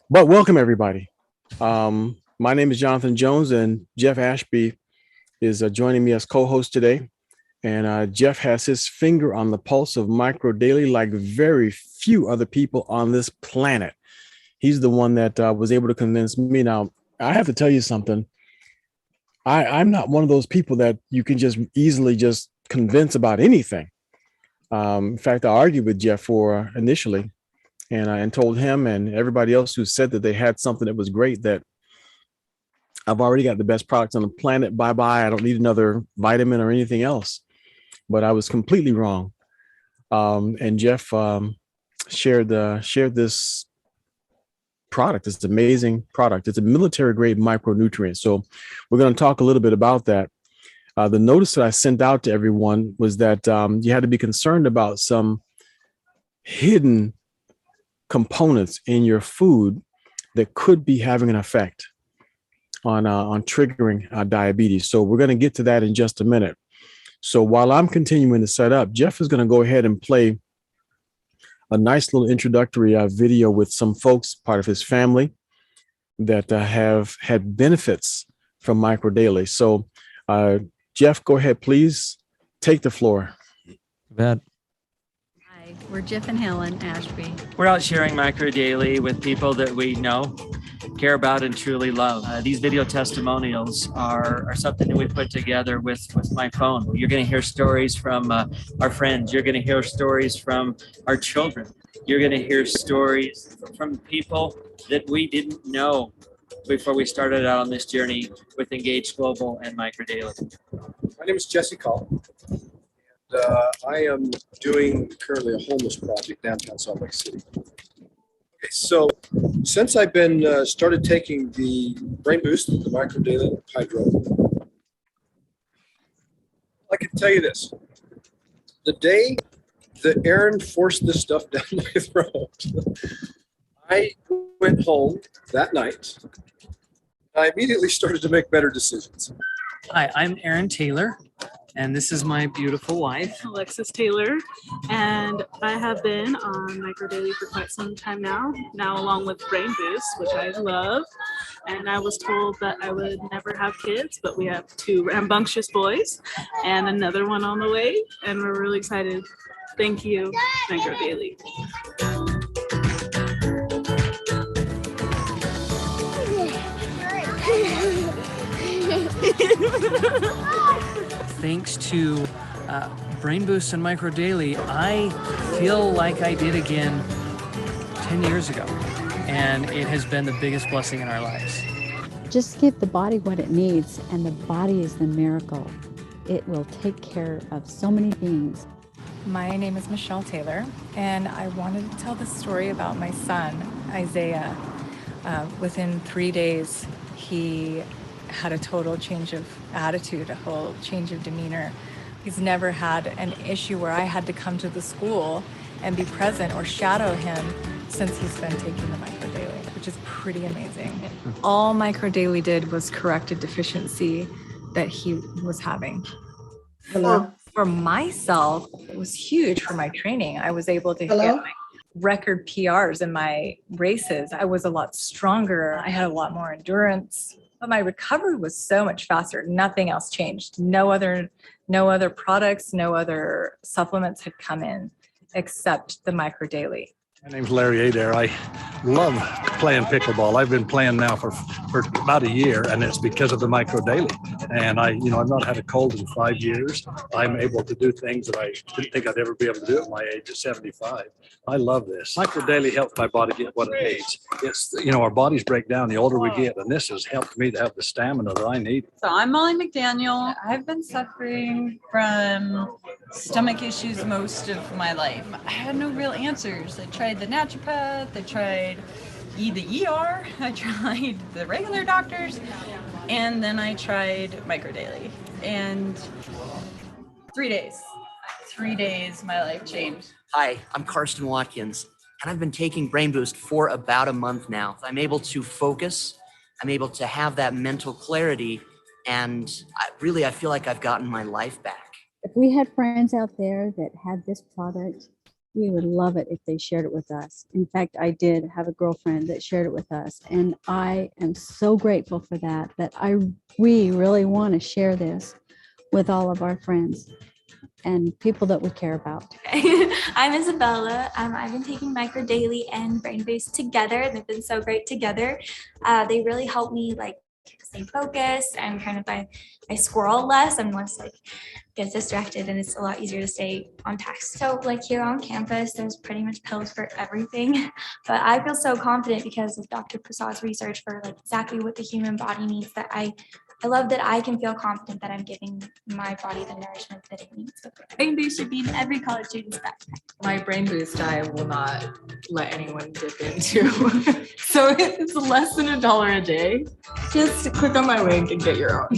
But welcome everybody. My name is Jonathan Jones, and Jeff Ashby is joining me as co-host today. And Jeff has his finger on the pulse of Micro Daily like very few other people on this planet. He's the one that was able to convince me. Now, I have to tell you something. I'm not one of those people that you can just easily just convince about anything. In fact, I argued with Jeff for initially, and told him and everybody else who said that they had something that was great that I've already got the best products on the planet. Bye bye. I don't need another vitamin or anything else. But I was completely wrong. And Jeff shared this product. It's an amazing product. It's a military grade micronutrient. So we're going to talk a little bit about that. The notice that I sent out to everyone was that you had to be concerned about some hidden components in your food that could be having an effect on triggering diabetes. So we're going to get to that in just a minute. So while I'm continuing to set up, Jeff is going to go ahead and play a nice little introductory video with some folks, part of his family, that have had benefits from Micro Daily. So Jeff, go ahead, please take the floor. Bad. Hi, we're Jeff and Helen Ashby. We're out sharing Micro Daily with people that we know, care about, and truly love. These video testimonials are something that we put together with my phone. You're going to hear stories from our friends. You're going to hear stories from our children. You're going to hear stories from people that we didn't know before we started out on this journey with Engage Global and Micro Daily. My name is Jesse Call. I am doing currently a homeless project downtown Salt Lake City. Okay, so since I've been started taking the Brain Boost, the Micro Daily Hydro, I can tell you this: the day that Aaron forced this stuff down my throat, I went home that night. I immediately started to make better decisions. Hi, I'm Aaron Taylor, and this is my beautiful wife, Alexis Taylor, and I have been on Micro Daily for quite some time now along with Brain Boost, which I love. And I was told that I would never have kids, but we have two rambunctious boys and another one on the way, and we're really excited. Thank you, Micro Daily. Thanks to Brain Boost and Micro Daily, I feel like I did again 10 years ago, and it has been the biggest blessing in our lives. Just give the body what it needs, and the body is the miracle. It will take care of so many things. My name is Michelle Taylor, and I wanted to tell the story about my son, Isaiah. Within 3 days, he had a total change of attitude, a whole change of demeanor. He's never had an issue where I had to come to the school and be present or shadow him since he's been taking the Micro Daily, which is pretty amazing. All Micro Daily did was correct a deficiency that he was having. For myself, it was huge for my training. I was able to hit my record PRs in my races. I was a lot stronger. I had a lot more endurance. But my recovery was so much faster. Nothing else changed. No other products, no other supplements had come in except the Micro Daily. My name's Larry Adair. I love playing pickleball. I've been playing now for about a year, and it's because of the Micro Daily. And I've not had a cold in 5 years. I'm able to do things that I didn't think I'd ever be able to do at my age of 75. I love this. Micro Daily helps my body get what it needs. It's, our bodies break down the older we get, and this has helped me to have the stamina that I need. So I'm Molly McDaniel. I've been suffering from stomach issues most of my life. I had no real answers. I tried the naturopath, I tried the ER, I tried the regular doctors, and then I tried Micro Daily. And 3 days, my life changed. Hi, I'm Karsten Watkins, and I've been taking Brain Boost for about a month now. I'm able to focus, I'm able to have that mental clarity, and I feel like I've gotten my life back. If we had friends out there that had this product, we would love it if they shared it with us. In fact, I did have a girlfriend that shared it with us, and I am so grateful for that, we really want to share this with all of our friends and people that we care about. I'm Isabella. I've been taking Micro Daily and Brain Boost together, and they've been so great together. They really help me like stay focused and kind of I squirrel less. I'm less like get distracted, and it's a lot easier to stay on task. So like here on campus, there's pretty much pills for everything, but I feel so confident because of Dr. Prasad's research for like exactly what the human body needs, that I love that I can feel confident that I'm giving my body the nourishment that it needs. Brain Boost should be in every college student's backpack. My Brain Boost I will not let anyone dip into. So it's less than $1 a day. Just click on my link and get your own.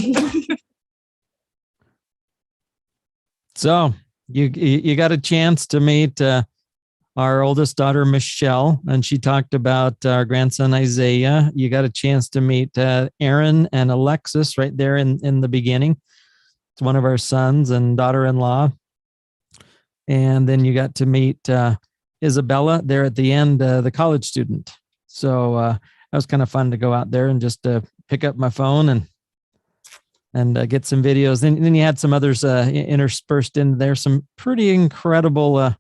So you got a chance to meet our oldest daughter, Michelle, and she talked about our grandson, Isaiah. You got a chance to meet Aaron and Alexis right there in the beginning. It's one of our sons and daughter-in-law. And then you got to meet Isabella there at the end, the college student. So that was kind of fun to go out there and just pick up my phone and get some videos. And then you had some others interspersed in there, some pretty incredible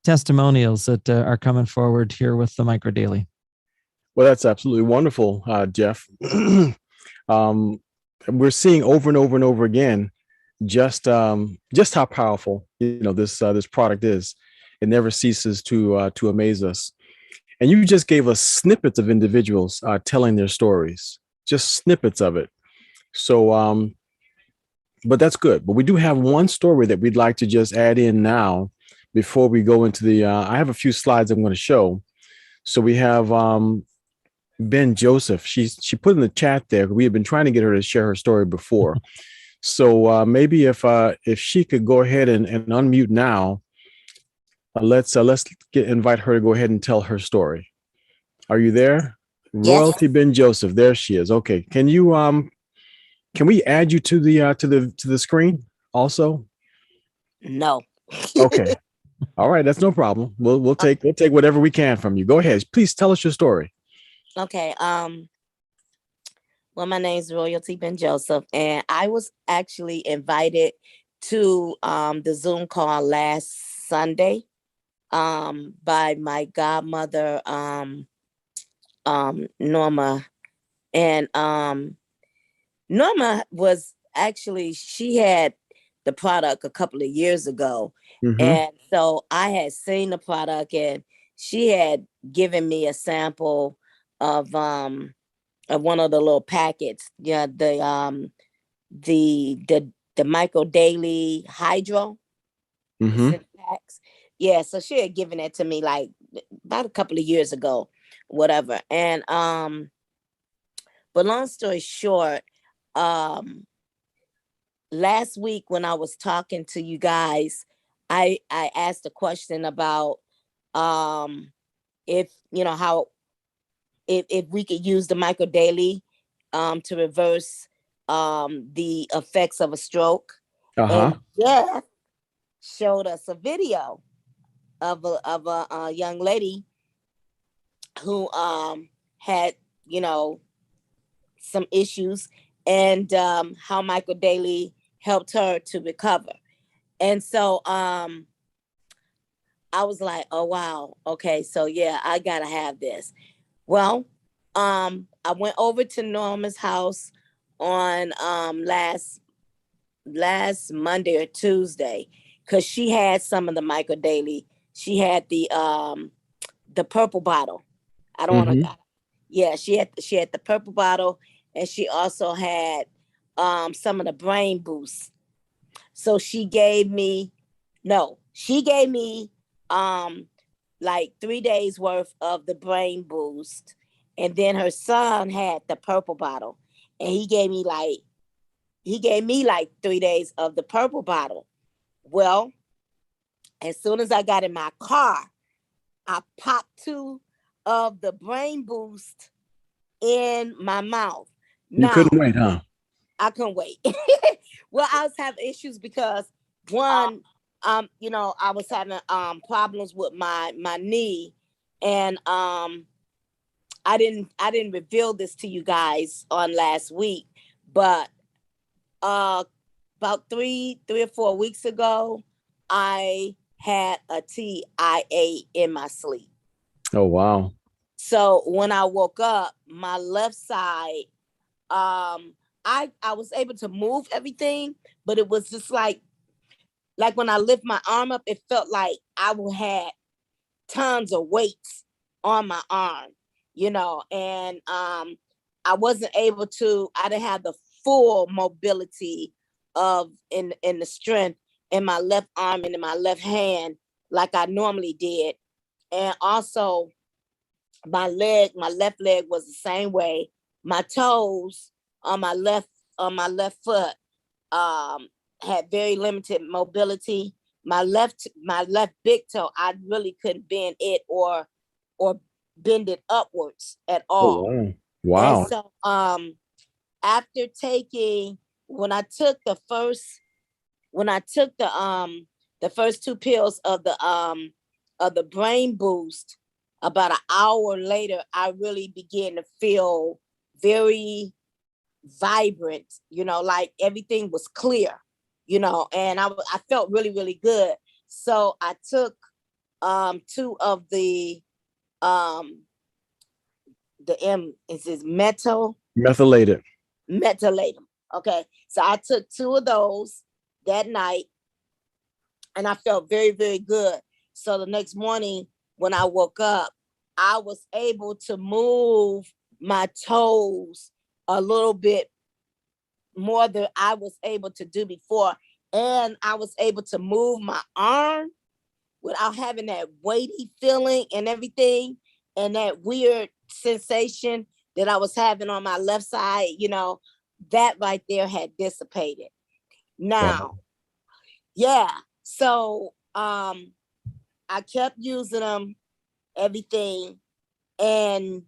testimonials that are coming forward here with the Micro Daily. Well, that's absolutely wonderful, Jeff. We're seeing over and over and over again just how powerful this product is. It never ceases to amaze us. And you just gave us snippets of individuals telling their stories, just snippets of it. So, but that's good. But we do have one story that we'd like to just add in now before we go into the, I have a few slides I'm going to show. So we have Ben Joseph. She put in the chat there. We had been trying to get her to share her story before. So maybe if she could go ahead and unmute now, let's invite her to go ahead and tell her story. Are you there? Yes. Royalty Ben Joseph. There she is. Okay. Can we add you to the screen also? No. Okay. All right. That's no problem. We'll take whatever we can from you. Go ahead. Please tell us your story. Okay. Well, my name is Royalty Ben Joseph, and I was actually invited to the Zoom call last Sunday by my godmother, Norma. And Norma was actually, she had the product a couple of years ago. Mm-hmm. And so I had seen the product, and she had given me a sample of one of the little packets. Yeah, the Micro Daily Hydro. Mm-hmm. Packs. Yeah, so she had given it to me like about a couple of years ago, whatever. And but long story short, last week when I was talking to you guys, I asked a question about if we could use the Micro Daily to reverse the effects of a stroke. Uh-huh. And Jeff showed us a video of a young lady who had some issues, and how Micro Daily helped her to recover. And so I was like, oh wow, okay, so yeah, I gotta have this. Well, I went over to Norma's house on last Monday or Tuesday, because she had some of the Micro Daily. She had the purple bottle. I don't want to. Yeah, she had the purple bottle, and she also had some of the Brain Boost. So she gave me like 3 days worth of the Brain Boost, and then her son had the purple bottle, and he gave me like 3 days of the purple bottle. Well, as soon as I got in my car, I popped 2 of the Brain Boost in my mouth. You couldn't wait, huh? I couldn't wait. Well, I was having issues because one, you know, I was having problems with my knee, and I didn't reveal this to you guys on last week, but about three or 4 weeks ago, I had a TIA in my sleep. Oh, wow. So when I woke up, my left side, I was able to move everything, but it was just like when I lift my arm up, it felt like I had tons of weights on my arm, you know, and I wasn't able to, I didn't have the full mobility of in the strength in my left arm and in my left hand like I normally did. And also my left leg was the same way. My toes on my left foot had very limited mobility. My left big toe, I really couldn't bend it or bend it upwards at all. Oh, wow. And so after taking, when I took the first 2 pills of the brain boost, about an hour later, I really began to feel very vibrant, you know, like everything was clear, you know, and I felt really, really good. So I took 2 of the methylated. Okay, so I took 2 of those that night, and I felt very, very good. So the next morning when I woke up, I was able to move my toes a little bit more than I was able to do before. And I was able to move my arm without having that weighty feeling and everything, and that weird sensation that I was having on my left side, you know, that right there had dissipated. Now, Wow. yeah. So I kept using them, everything. And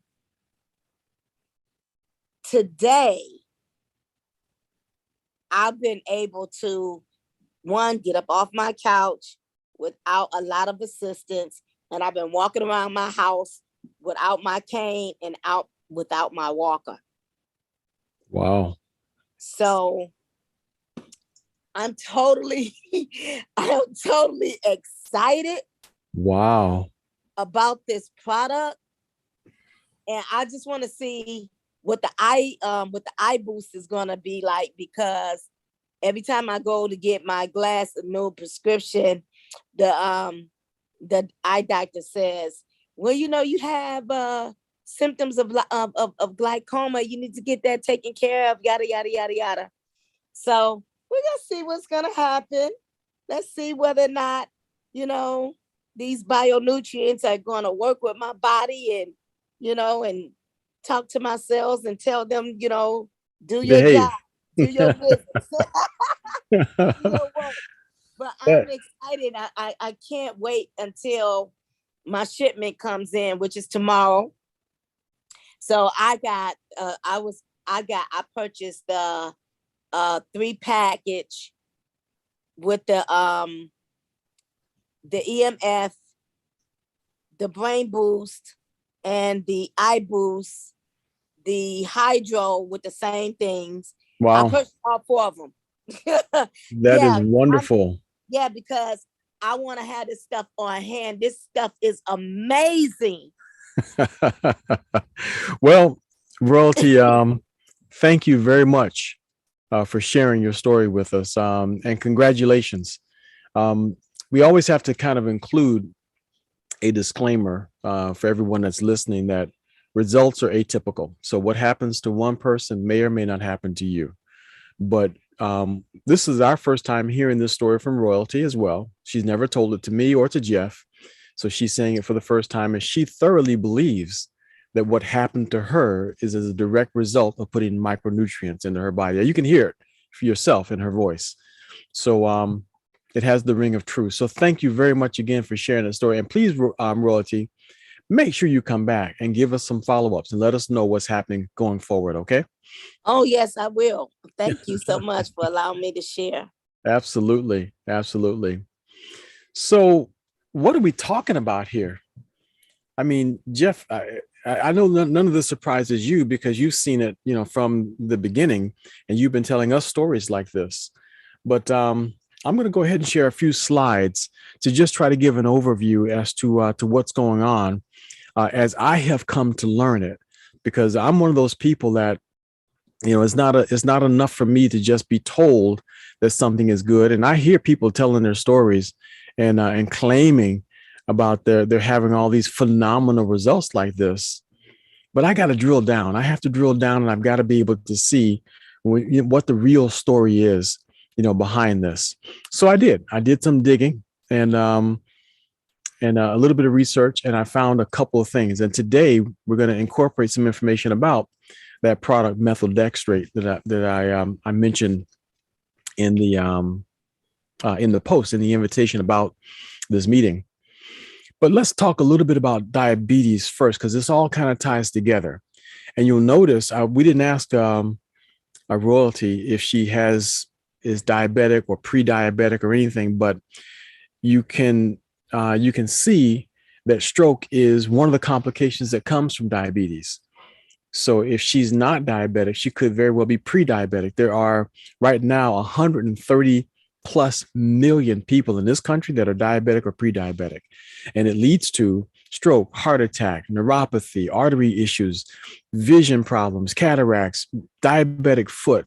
today I've been able to, one, get up off my couch without a lot of assistance. And I've been walking around my house without my cane and out without my walker. Wow. So I'm totally excited. Wow. About this product. And I just want to see what the eye boost is gonna be like, because every time I go to get my new prescription, the eye doctor says, well, you know, you have symptoms of glaucoma. You need to get that taken care of, yada, yada, yada, yada. So we're gonna see what's gonna happen. Let's see whether or not, you know, these bionutrients are gonna work with my body, and, you know, and talk to my cells and tell them, you know, do your job, do your business. Do your work. But I'm excited. I can't wait until my shipment comes in, which is tomorrow. So I purchased the 3 package with the EMF, the brain boost, and the eye boost, the hydro with the same things. Wow. I purchased all 4 of them. That is wonderful. Yeah, because I want to have this stuff on hand. This stuff is amazing. Well, Royalty, thank you very much for sharing your story with us, and congratulations. We always have to kind of include a disclaimer for everyone that's listening that results are atypical. So what happens to one person may or may not happen to you. But this is our first time hearing this story from Royalty as well. She's never told it to me or to Jeff. So she's saying it for the first time, and she thoroughly believes that what happened to her is as a direct result of putting micronutrients into her body. You can hear it for yourself in her voice. So it has the ring of truth. So thank you very much again for sharing the story. And please, Royalty, make sure you come back and give us some follow-ups and let us know what's happening going forward, okay? Oh, yes, I will. Thank you so much for allowing me to share. Absolutely. Absolutely. So what are we talking about here? I mean, Jeff, I know none of this surprises you because you've seen it, from the beginning, and you've been telling us stories like this. But I'm going to go ahead and share a few slides to just try to give an overview as to what's going on as I have come to learn it, because I'm one of those people that, it's not enough for me to just be told that something is good. And I hear people telling their stories and claiming about they're having all these phenomenal results like this. But I got to drill down. I have to drill down, and I've got to be able to see what the real story is, behind this. So I did some digging and a little bit of research, and I found a couple of things. And today we're going to incorporate some information about that product maltodextrin that I mentioned in the post, in the invitation about this meeting. But let's talk a little bit about diabetes first, because this all kind of ties together. And you'll notice we didn't ask our royalty if she is diabetic or pre-diabetic or anything, but you can see that stroke is one of the complications that comes from diabetes. So if she's not diabetic, she could very well be pre-diabetic. There are right now 130 plus million people in this country that are diabetic or pre-diabetic. And it leads to stroke, heart attack, neuropathy, artery issues, vision problems, cataracts, diabetic foot,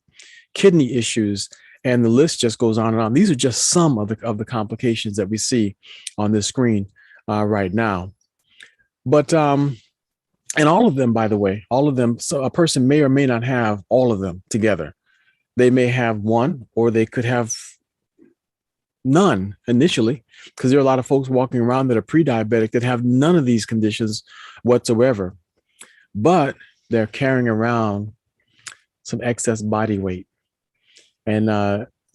kidney issues, and the list just goes on and on. These are just some of the complications that we see on this screen right now. But and all of them, by the way, so a person may or may not have all of them together. They may have one, or they could have none initially, because there are a lot of folks walking around that are pre-diabetic that have none of these conditions whatsoever, but they're carrying around some excess body weight. And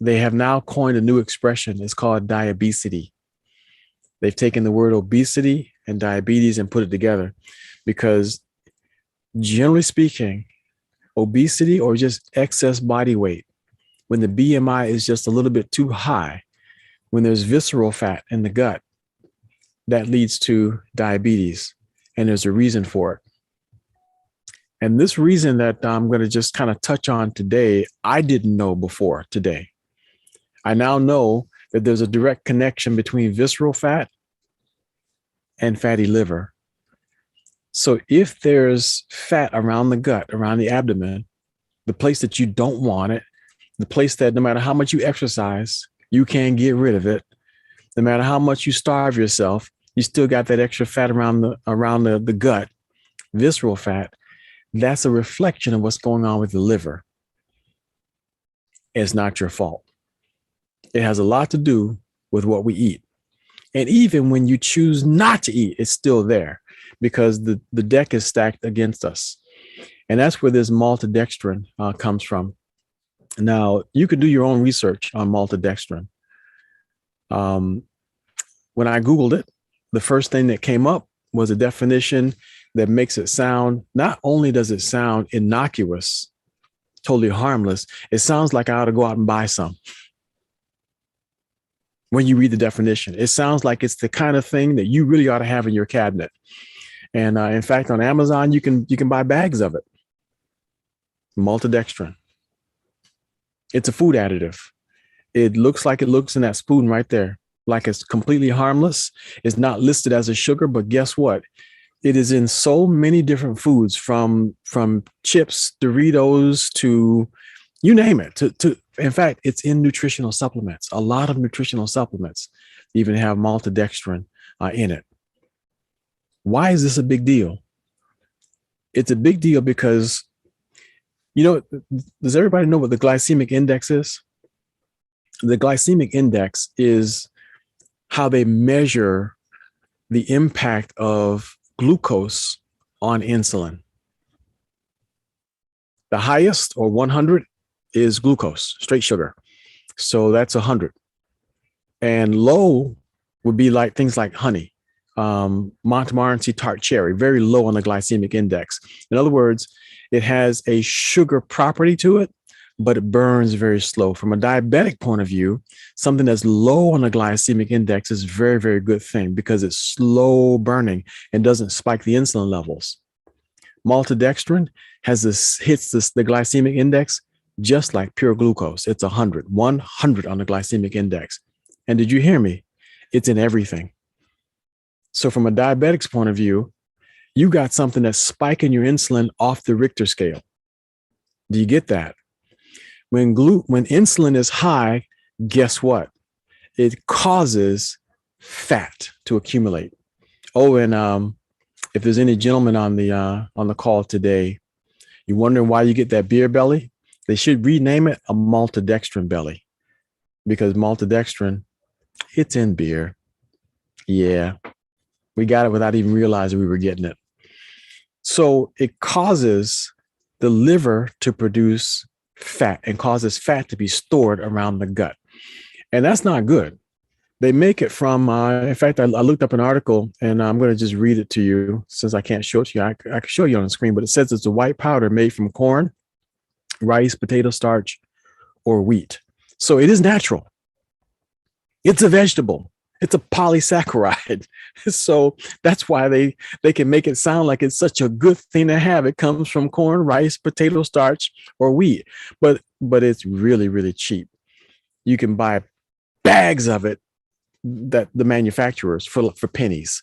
they have now coined a new expression. It's called diabesity. They've taken the word obesity and diabetes and put it together, because generally speaking, obesity or just excess body weight, when the BMI is just a little bit too high, when there's visceral fat in the gut, that leads to diabetes. And there's a reason for it. And this reason that I'm going to just kind of touch on today, I didn't know before today. I now know that there's a direct connection between visceral fat and fatty liver. So if there's fat around the gut, around the abdomen, the place that you don't want it, the place that no matter how much you exercise, you can't get rid of it. No matter how much you starve yourself, you still got that extra fat around the gut, visceral fat. That's a reflection of what's going on with the liver. It's not your fault. It has a lot to do with what we eat. And even when you choose not to eat, it's still there, because the deck is stacked against us. And that's where this maltodextrin comes from. Now, you can do your own research on maltodextrin. When I Googled it, the first thing that came up was a definition that makes it sound, not only does it sound innocuous, totally harmless, it sounds like I ought to go out and buy some. When you read the definition, it sounds like it's the kind of thing that you really ought to have in your cabinet. And in fact, on Amazon, you can buy bags of it. Maltodextrin. It's a food additive. It looks like it looks in that spoon right there, like it's completely harmless. It's not listed as a sugar, but guess what? It is in so many different foods, from chips, Doritos, to you name it. In fact, it's in nutritional supplements. A lot of nutritional supplements even have maltodextrin in it. Why is this a big deal? It's a big deal because, does everybody know what the glycemic index is? The glycemic index is how they measure the impact of glucose on insulin. The highest, or 100, is glucose, straight sugar. So that's 100. And low would be like things like honey, Montmorency tart cherry, very low on the glycemic index. In other words, it has a sugar property to it, but it burns very slow. From a diabetic point of view, something that's low on the glycemic index is a very, very good thing because it's slow burning and doesn't spike the insulin levels. Maltodextrin hits the glycemic index just like pure glucose. It's 100 on the glycemic index. And did you hear me? It's in everything. So from a diabetic's point of view, you got something that's spiking your insulin off the Richter scale. Do you get that? When insulin is high, guess what? It causes fat to accumulate. Oh, and if there's any gentlemen on the call today, you're wondering why you get that beer belly, they should rename it a maltodextrin belly, because maltodextrin, it's in beer. Yeah, we got it without even realizing we were getting it. So it causes the liver to produce fat and causes fat to be stored around the gut. And that's not good. They make it from, in fact, I looked up an article and I'm going to just read it to you since I can't show it to you. I can show you on the screen, but it says it's a white powder made from corn, rice, potato starch, or wheat. So it is natural. It's a vegetable. It's a polysaccharide. So that's why they can make it sound like it's such a good thing to have. It comes from corn, rice, potato starch, or wheat, but it's really, really cheap. You can buy bags of it, that the manufacturers for pennies.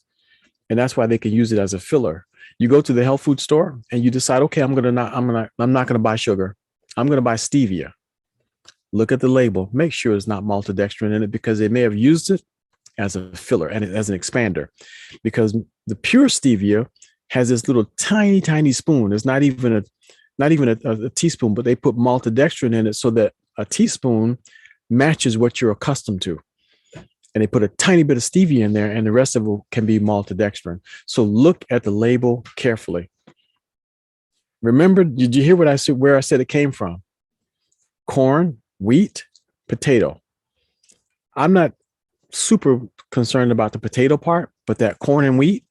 And that's why they can use it as a filler. You go to the health food store and you decide, okay, I'm not going to buy sugar. I'm going to buy stevia. Look at the label. Make sure it's not maltodextrin in it, because they may have used it as a filler and as an expander, because the pure stevia has this little tiny, tiny spoon. It's not even a teaspoon, but they put maltodextrin in it so that a teaspoon matches what you're accustomed to. And they put a tiny bit of stevia in there, and the rest of it can be maltodextrin. So look at the label carefully. Remember, did you hear what I said, where I said it came from? Corn, wheat, potato. I'm not super concerned about the potato part, but that corn and wheat,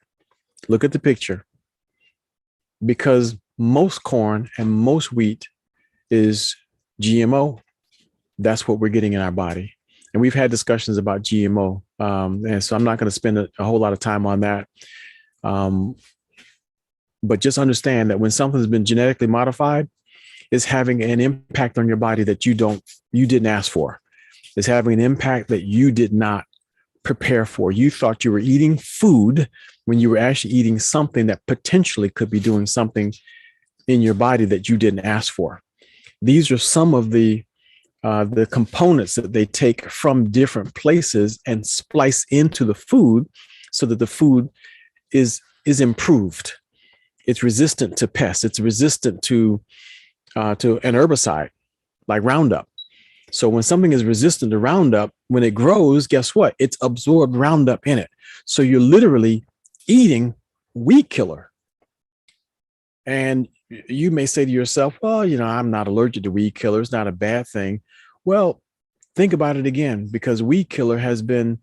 look at the picture. Because most corn and most wheat is GMO. That's what we're getting in our body. And we've had discussions about GMO. And so I'm not going to spend a whole lot of time on that. But just understand that when something's been genetically modified, it's having an impact on your body that you didn't ask for. It's having an impact that you did not prepare for. You thought you were eating food when you were actually eating something that potentially could be doing something in your body that you didn't ask for. These are some of the components that they take from different places and splice into the food so that the food is improved. It's resistant to pests. It's resistant to an herbicide like Roundup. So when something is resistant to Roundup, when it grows, guess what? It's absorbed Roundup in it. So you're literally eating weed killer. And you may say to yourself, well, I'm not allergic to weed killer. It's not a bad thing. Well, think about it again, because weed killer has been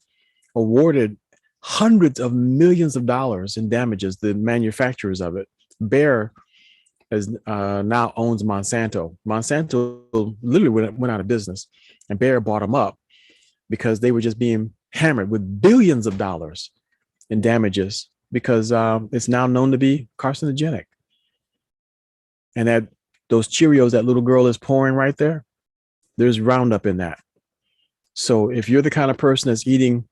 awarded hundreds of millions of dollars in damages, the manufacturers of it. Bayer now owns Monsanto. Monsanto literally went out of business, and Bayer bought them up because they were just being hammered with billions of dollars in damages because it's now known to be carcinogenic. And that those Cheerios that little girl is pouring right there, there's Roundup in that. So if you're the kind of person that's eating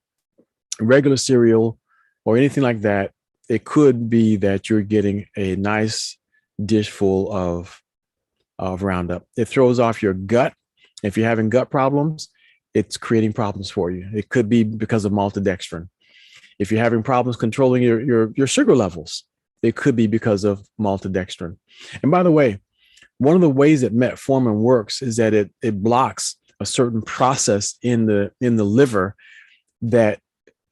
regular cereal or anything like that, it could be that you're getting a nice dish full of Roundup. It throws off your gut. If you're having gut problems, it's creating problems for you. It could be because of maltodextrin. If you're having problems controlling your sugar levels, it could be because of maltodextrin. And by the way, one of the ways that metformin works is that it blocks a certain process in the liver that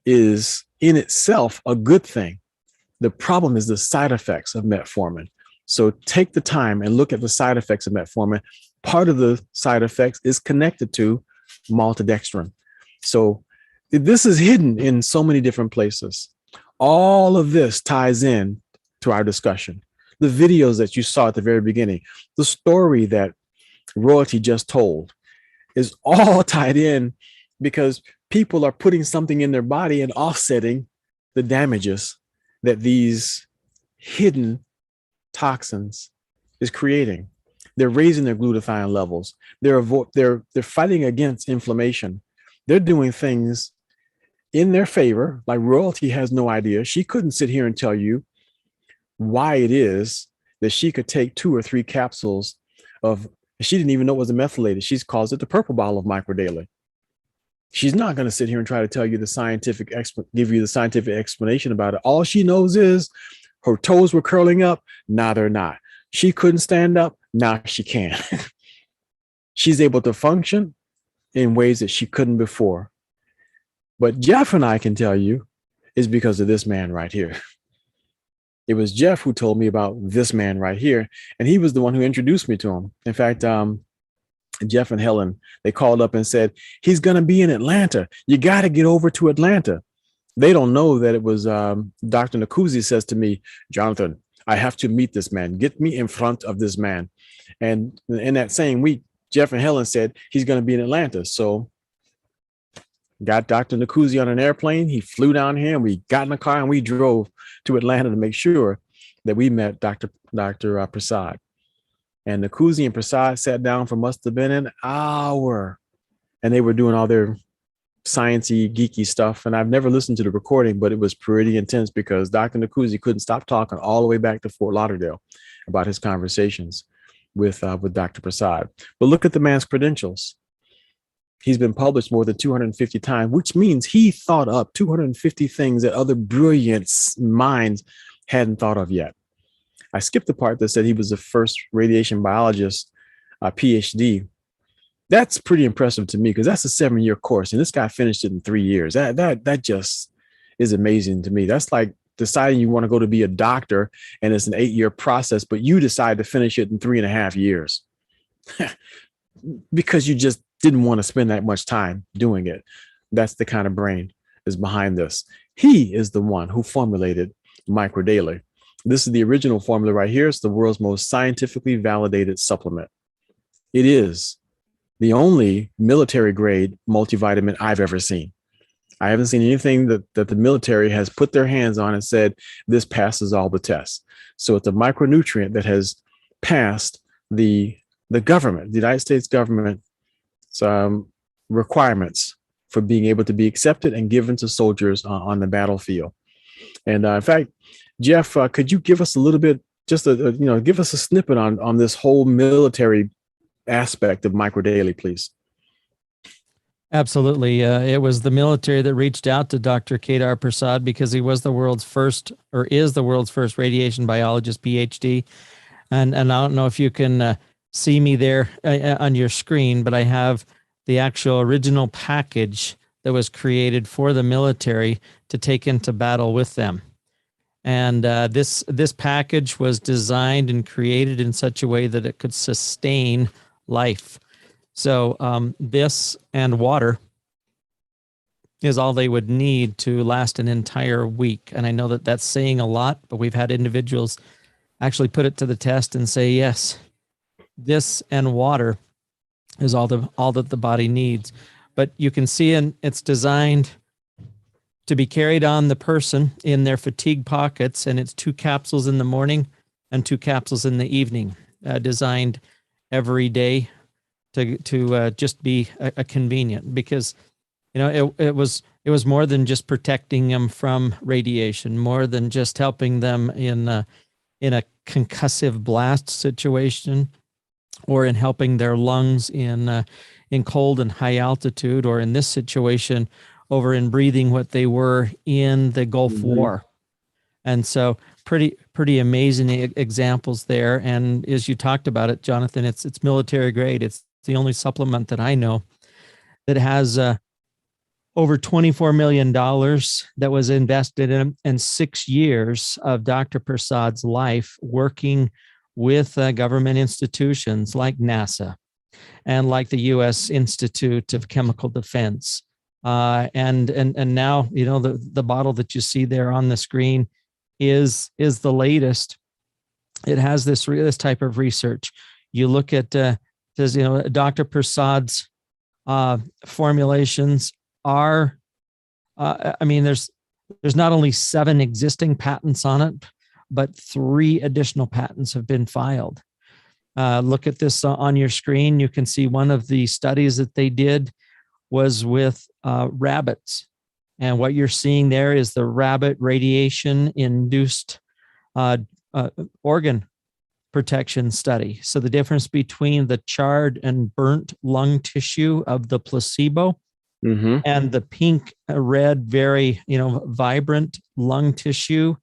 is in itself a good thing. The problem is the side effects of metformin. So take the time and look at the side effects of metformin. Part of the side effects is connected to maltodextrin. So this is hidden in so many different places. All of this ties in to our discussion. The videos that you saw at the very beginning, the story that Royalty just told is all tied in because people are putting something in their body and offsetting the damages that these hidden toxins is creating. They're raising their glutathione levels. They're fighting against inflammation. They're doing things in their favor. Like Royalty has no idea. She couldn't sit here and tell you why it is that she could take 2 or 3 capsules of, she didn't even know it was a methylated. She's calls it the purple bottle of Micro Daily. She's not going to sit here and try to tell you give you the scientific explanation about it. All she knows is her toes were curling up. Now they're not. She couldn't stand up. Now she can. She's able to function in ways that she couldn't before. But Jeff and I can tell you is because of this man right here. It was Jeff who told me about this man right here. And he was the one who introduced me to him. In fact, Jeff and Helen, they called up and said, he's going to be in Atlanta. You got to get over to Atlanta. They don't know that it was Dr. Nacuzzi says to me, Jonathan, I have to meet this man. Get me in front of this man. And in that same week, Jeff and Helen said he's going to be in Atlanta. So got Dr. Nacuzzi on an airplane. He flew down here and we got in the car and we drove to Atlanta to make sure that we met Dr. Prasad. And Nacuzzi and Prasad sat down for must have been an hour. And they were doing all their sciencey, geeky stuff. And I've never listened to the recording, but it was pretty intense because Dr. Nacuzzi couldn't stop talking all the way back to Fort Lauderdale about his conversations with Dr. Prasad. But look at the man's credentials. He's been published more than 250 times, which means he thought up 250 things that other brilliant minds hadn't thought of yet. I skipped the part that said he was the first radiation biologist, PhD. That's pretty impressive to me because that's a 7-year course, and this guy finished it in 3 years. That just is amazing to me. That's like deciding you want to go to be a doctor, and it's an 8-year process, but you decide to finish it in 3.5 years because you just didn't want to spend that much time doing it. That's the kind of brain is behind this. He is the one who formulated Micro Daily. This is the original formula right here. It's the world's most scientifically validated supplement. It is the only military grade multivitamin I've ever seen. I haven't seen anything that the military has put their hands on and said, this passes all the tests. So it's a micronutrient that has passed the government, the United States government, requirements for being able to be accepted and given to soldiers on the battlefield. And in fact, Jeff, could you give us a little bit, just give us a snippet on this whole military aspect of Micro Daily, please? Absolutely. It was the military that reached out to Dr. Kedar Prasad because he was the world's first, or is the world's first radiation biologist, PhD. And I don't know if you can see me there on your screen, but I have the actual original package that was created for the military to take into battle with them. And this package was designed and created in such a way that it could sustain life. So this and water is all they would need to last an entire week. And I know that that's saying a lot, but we've had individuals actually put it to the test and say, yes, this and water is all that the body needs. But you can see it's designed to be carried on the person in their fatigue pockets, and it's 2 capsules in the morning and 2 capsules in the evening, designed every day to just be a convenient, because it was more than just protecting them from radiation, more than just helping them in a concussive blast situation, or in helping their lungs in cold and high altitude, or in this situation over in breathing what they were in the Gulf War. And so pretty amazing examples there. And as you talked about it, Jonathan, it's military grade. It's the only supplement that I know that has over $24 million that was invested in 6 years of Dr. Prasad's life working with government institutions like NASA and like the U.S. Institute of Chemical Defense. And now, the bottle that you see there on the screen is the latest. It has this type of research. You look at says, Dr. Prasad's formulations are, there's not only 7 existing patents on it, but 3 additional patents have been filed. Look at this on your screen. You can see one of the studies that they did was with rabbits. And what you're seeing there is the rabbit radiation-induced organ protection study. So the difference between the charred and burnt lung tissue of the placebo and the pink, red, very, vibrant lung tissue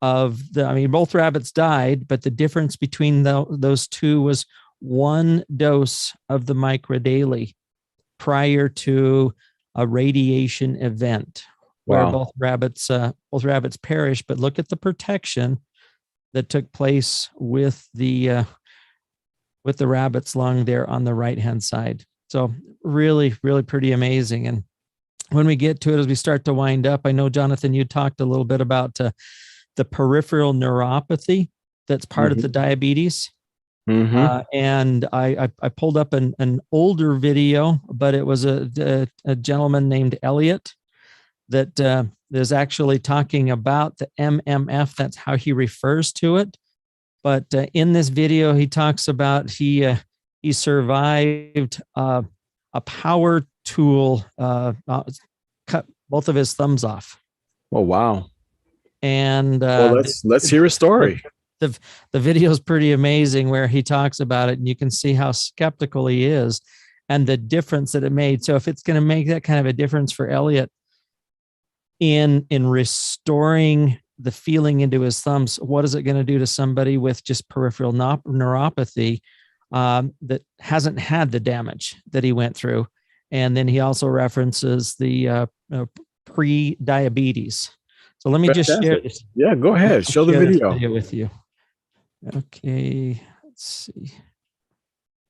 of both rabbits died, but the difference between those two was 1 dose of the microdaily prior to a radiation event where both rabbits perished. But look at the protection that took place with the rabbit's lung there on the right-hand side. So really, really pretty amazing. And when we get to it, as we start to wind up, I know, Jonathan, you talked a little bit about the peripheral neuropathy that's part of the diabetes. And I pulled up an older video, but it was a gentleman named Elliot that is actually talking about the MMF. That's how he refers to it. But in this video, he talks about he survived a power tool cut both of his thumbs off. Oh, wow. And well, let's hear a story. The video is pretty amazing where he talks about it, and you can see how skeptical he is and the difference that it made. So if it's going to make that kind of a difference for Elliot in restoring the feeling into his thumbs, what is it going to do to somebody with just peripheral neuropathy that hasn't had the damage that he went through? And then he also references the pre-diabetes. So let me just share this. Yeah, go ahead. Show the video with you. Okay, let's see.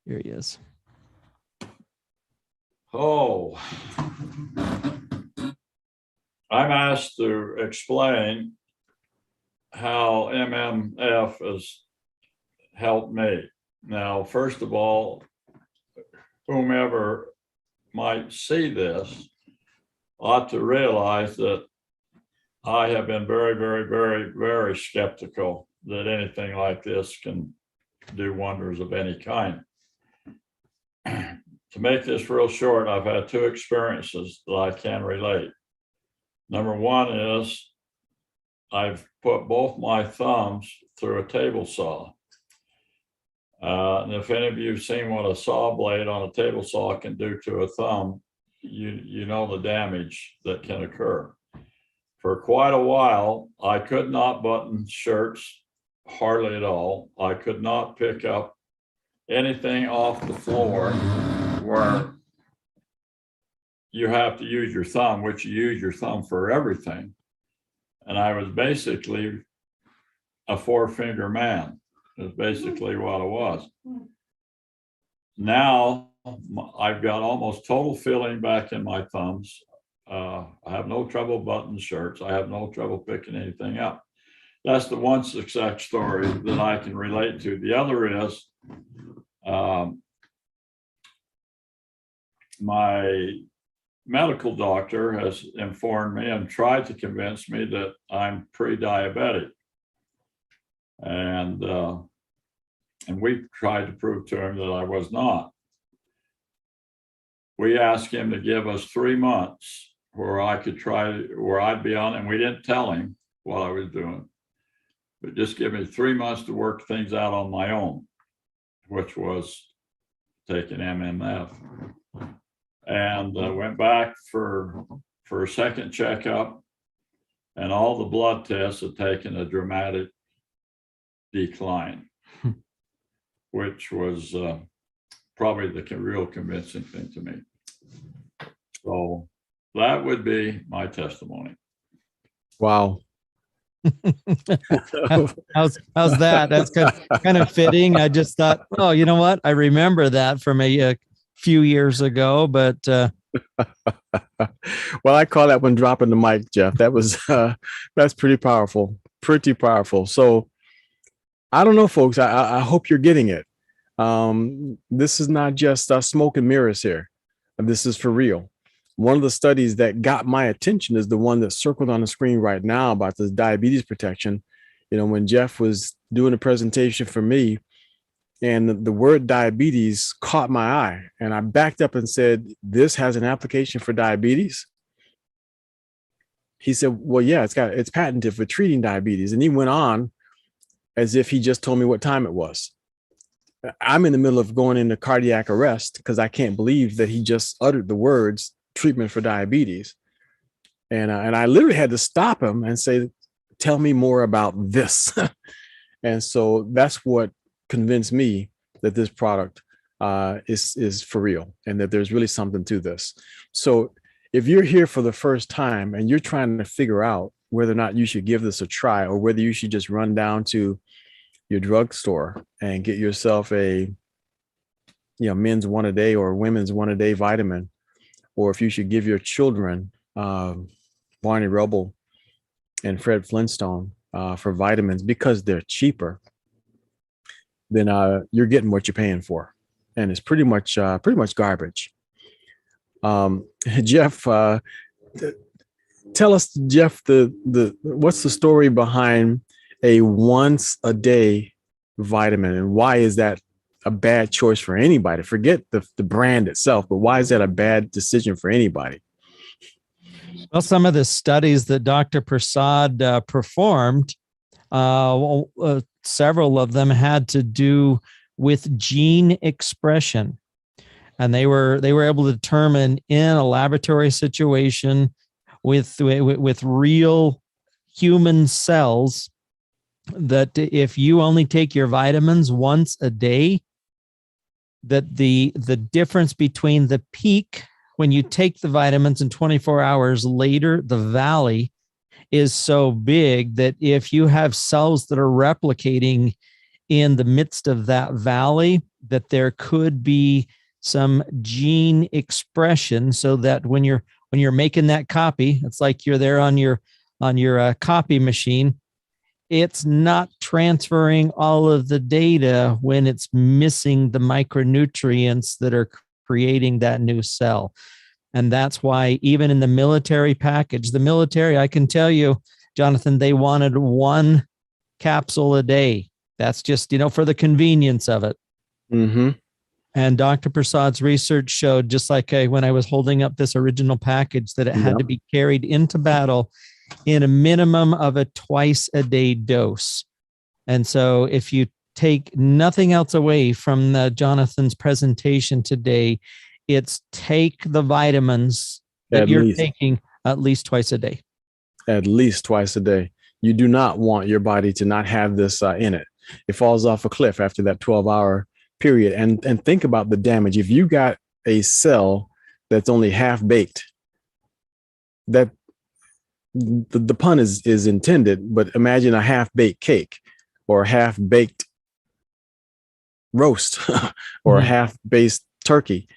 Here he is. Oh, I'm asked to explain how MMF has helped me. Now, first of all, whomever might see this ought to realize that I have been very, very, very, very skeptical that anything like this can do wonders of any kind. To make this real short, I've had 2 experiences that I can relate. Number one is I've put both my thumbs through a table saw. And if any of you have seen what a saw blade on a table saw can do to a thumb, you know the damage that can occur. For quite a while, I could not button shirts hardly at all. I could not pick up anything off the floor where you have to use your thumb, which you use your thumb for everything. And I was basically a 4-finger man. Is basically what it was. Now I've got almost total feeling back in my thumbs. I have no trouble buttoning shirts. I have no trouble picking anything up. That's the one success story that I can relate to. The other is my medical doctor has informed me and tried to convince me that I'm pre-diabetic. And we tried to prove to him that I was not. We asked him to give us 3 months where I could where I'd be on, and we didn't tell him what I was doing, but just give me 3 months to work things out on my own, which was taking MMF. And went back for a second checkup, and all the blood tests had taken a dramatic decline, which was probably the real convincing thing to me. So that would be my testimony. Wow. how's that? That's kind of fitting. I just thought, oh, you know what? I remember that from a few years ago, but well, I call that one dropping the mic, Jeff. That was that's pretty powerful. So I don't know, folks. I hope you're getting it. This is not just smoke and mirrors here. This is for real. One of the studies that got my attention is the one that's circled on the screen right now about this diabetes protection. You know, when Jeff was doing a presentation for me, and the word diabetes caught my eye, and I backed up and said, "This has an application for diabetes?" He said, "Well, yeah, it's patented for treating diabetes." And he went on as if he just told me what time it was. I'm in the middle of going into cardiac arrest because I can't believe that he just uttered the words treatment for diabetes. And I literally had to stop him and say, "Tell me more about this." And so that's what convinced me that this product is for real and that there's really something to this. So if you're here for the first time and you're trying to figure out whether or not you should give this a try, or whether you should just run down to your drugstore and get yourself a men's one a day or women's one a day vitamin, or if you should give your children Barney Rubble and Fred Flintstone for vitamins because they're cheaper, then you're getting what you're paying for, and it's pretty much garbage. Jeff, tell us, Jeff, what's the story behind a once a day vitamin, and why is that a bad choice for anybody? Forget the brand itself, but why is that a bad decision for anybody? Well, some of the studies that Dr. Prasad performed, several of them had to do with gene expression, and they were able to determine in a laboratory situation with real human cells that if you only take your vitamins once a day, that the difference between the peak when you take the vitamins and 24 hours later, the valley is so big that if you have cells that are replicating in the midst of that valley, that there could be some gene expression, so that when you're making that copy, it's like you're there on your copy machine. It's not transferring all of the data when it's missing the micronutrients that are creating that new cell. And that's why even in the military package, I can tell you, Jonathan, they wanted one capsule a day. That's just, for the convenience of it. Mm-hmm. And Dr. Prasad's research showed, just like when I was holding up this original package, that it had to be carried into battle in a minimum of a twice a day dose. And so if you take nothing else away from Jonathan's presentation today, it's take the vitamins that you're taking at least twice a day. At least twice a day. You do not want your body to not have this in it. It falls off a cliff after that 12-hour period. And think about the damage. If you got a cell that's only half baked, that the pun is intended, but imagine a half-baked cake or a half-baked roast or a half-baked turkey.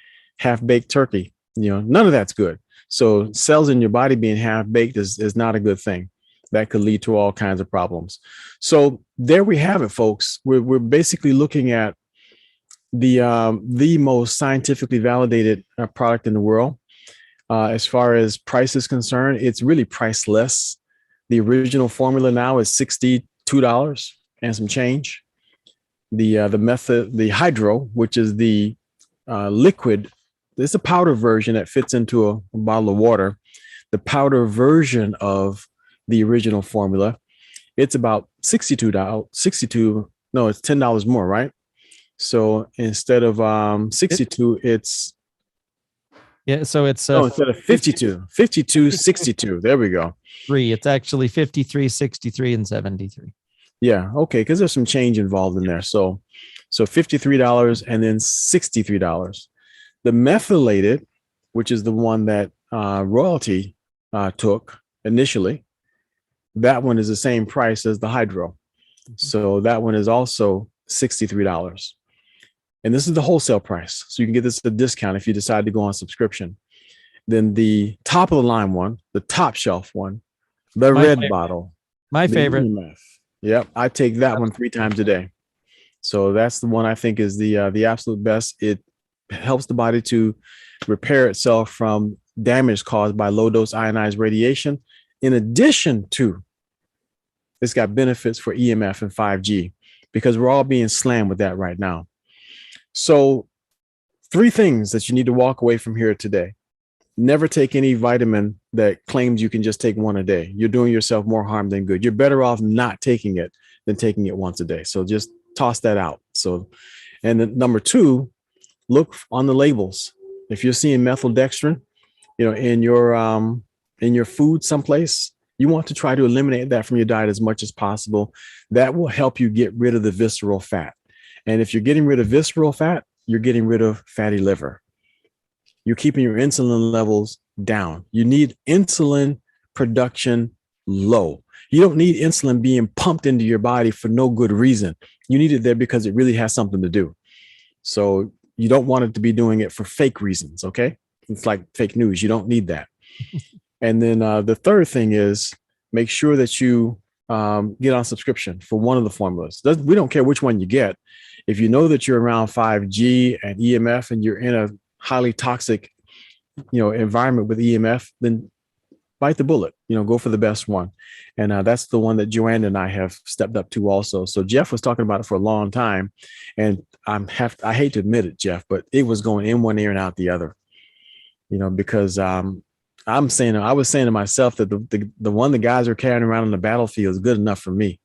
None of that's good. So cells in your body being half-baked is not a good thing. That could lead to all kinds of problems. So there we have it, folks. We're basically looking at the most scientifically validated product in the world. As far as price is concerned, it's really priceless. The original formula now is $62 and some change. The hydro, which is the liquid, it's a powder version that fits into a bottle of water. The powder version of the original formula, it's about $62. No, it's $10 more, right? So instead of 62, it's so it's instead of 52, there we go. It's actually 53, 63, and 73. Yeah, okay, because there's some change involved in there. So $53 and then $63. The methylated, which is the one that Royalty took initially, that one is the same price as the hydro. So that one is also $63. And this is the wholesale price. So you can get this at a discount if you decide to go on subscription. Then the top of the line one, the top shelf one, red bottle. My favorite. EMF. Yep. I take that one 3 times a day. So that's the one I think is the absolute best. It helps the body to repair itself from damage caused by low dose ionized radiation. In addition to, it's got benefits for EMF and 5G, because we're all being slammed with that right now. So 3 things that you need to walk away from here today. Never take any vitamin that claims you can just take one a day. You're doing yourself more harm than good. You're better off not taking it than taking it once a day. So just toss that out. So, and then number 2, look on the labels. If you're seeing maltodextrin, in your food someplace, you want to try to eliminate that from your diet as much as possible. That will help you get rid of the visceral fat. And if you're getting rid of visceral fat, you're getting rid of fatty liver. You're keeping your insulin levels down. You need insulin production low. You don't need insulin being pumped into your body for no good reason. You need it there because it really has something to do. So you don't want it to be doing it for fake reasons, okay? It's like fake news. You don't need that. And then the third thing is make sure that you get on subscription for one of the formulas. We don't care which one you get. If you know that you're around 5G and EMF and you're in a highly toxic, environment with EMF, then bite the bullet, go for the best one. And that's the one that Joanne and I have stepped up to also. So Jeff was talking about it for a long time, and I hate to admit it, Jeff, but it was going in one ear and out the other, because I was saying to myself that the one the guys are carrying around on the battlefield is good enough for me.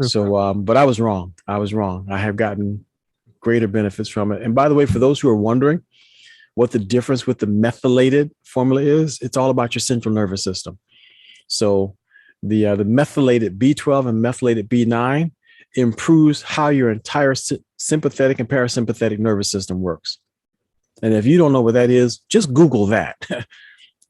So, but I was wrong. I have gotten greater benefits from it. And by the way, for those who are wondering what the difference with the methylated formula is, it's all about your central nervous system. So the methylated B12 and methylated B9 improves how your entire sympathetic and parasympathetic nervous system works. And if you don't know what that is, just Google that.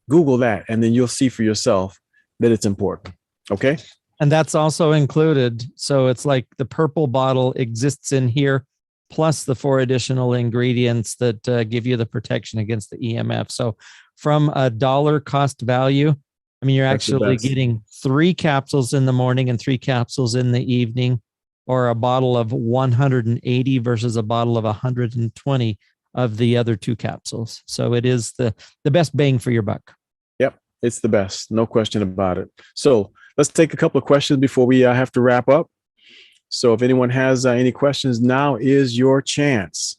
Google that, and then you'll see for yourself that it's important. Okay. And that's also included. So it's like the purple bottle exists in here, plus the 4 additional ingredients that give you the protection against the EMF. So from a dollar cost value, I mean, you're actually getting 3 capsules in the morning and 3 capsules in the evening, or a bottle of 180 versus a bottle of 120 of the other 2 capsules. So it is the best bang for your buck. Yep. It's the best. No question about it. So let's take a couple of questions before we have to wrap up. So if anyone has any questions, now is your chance.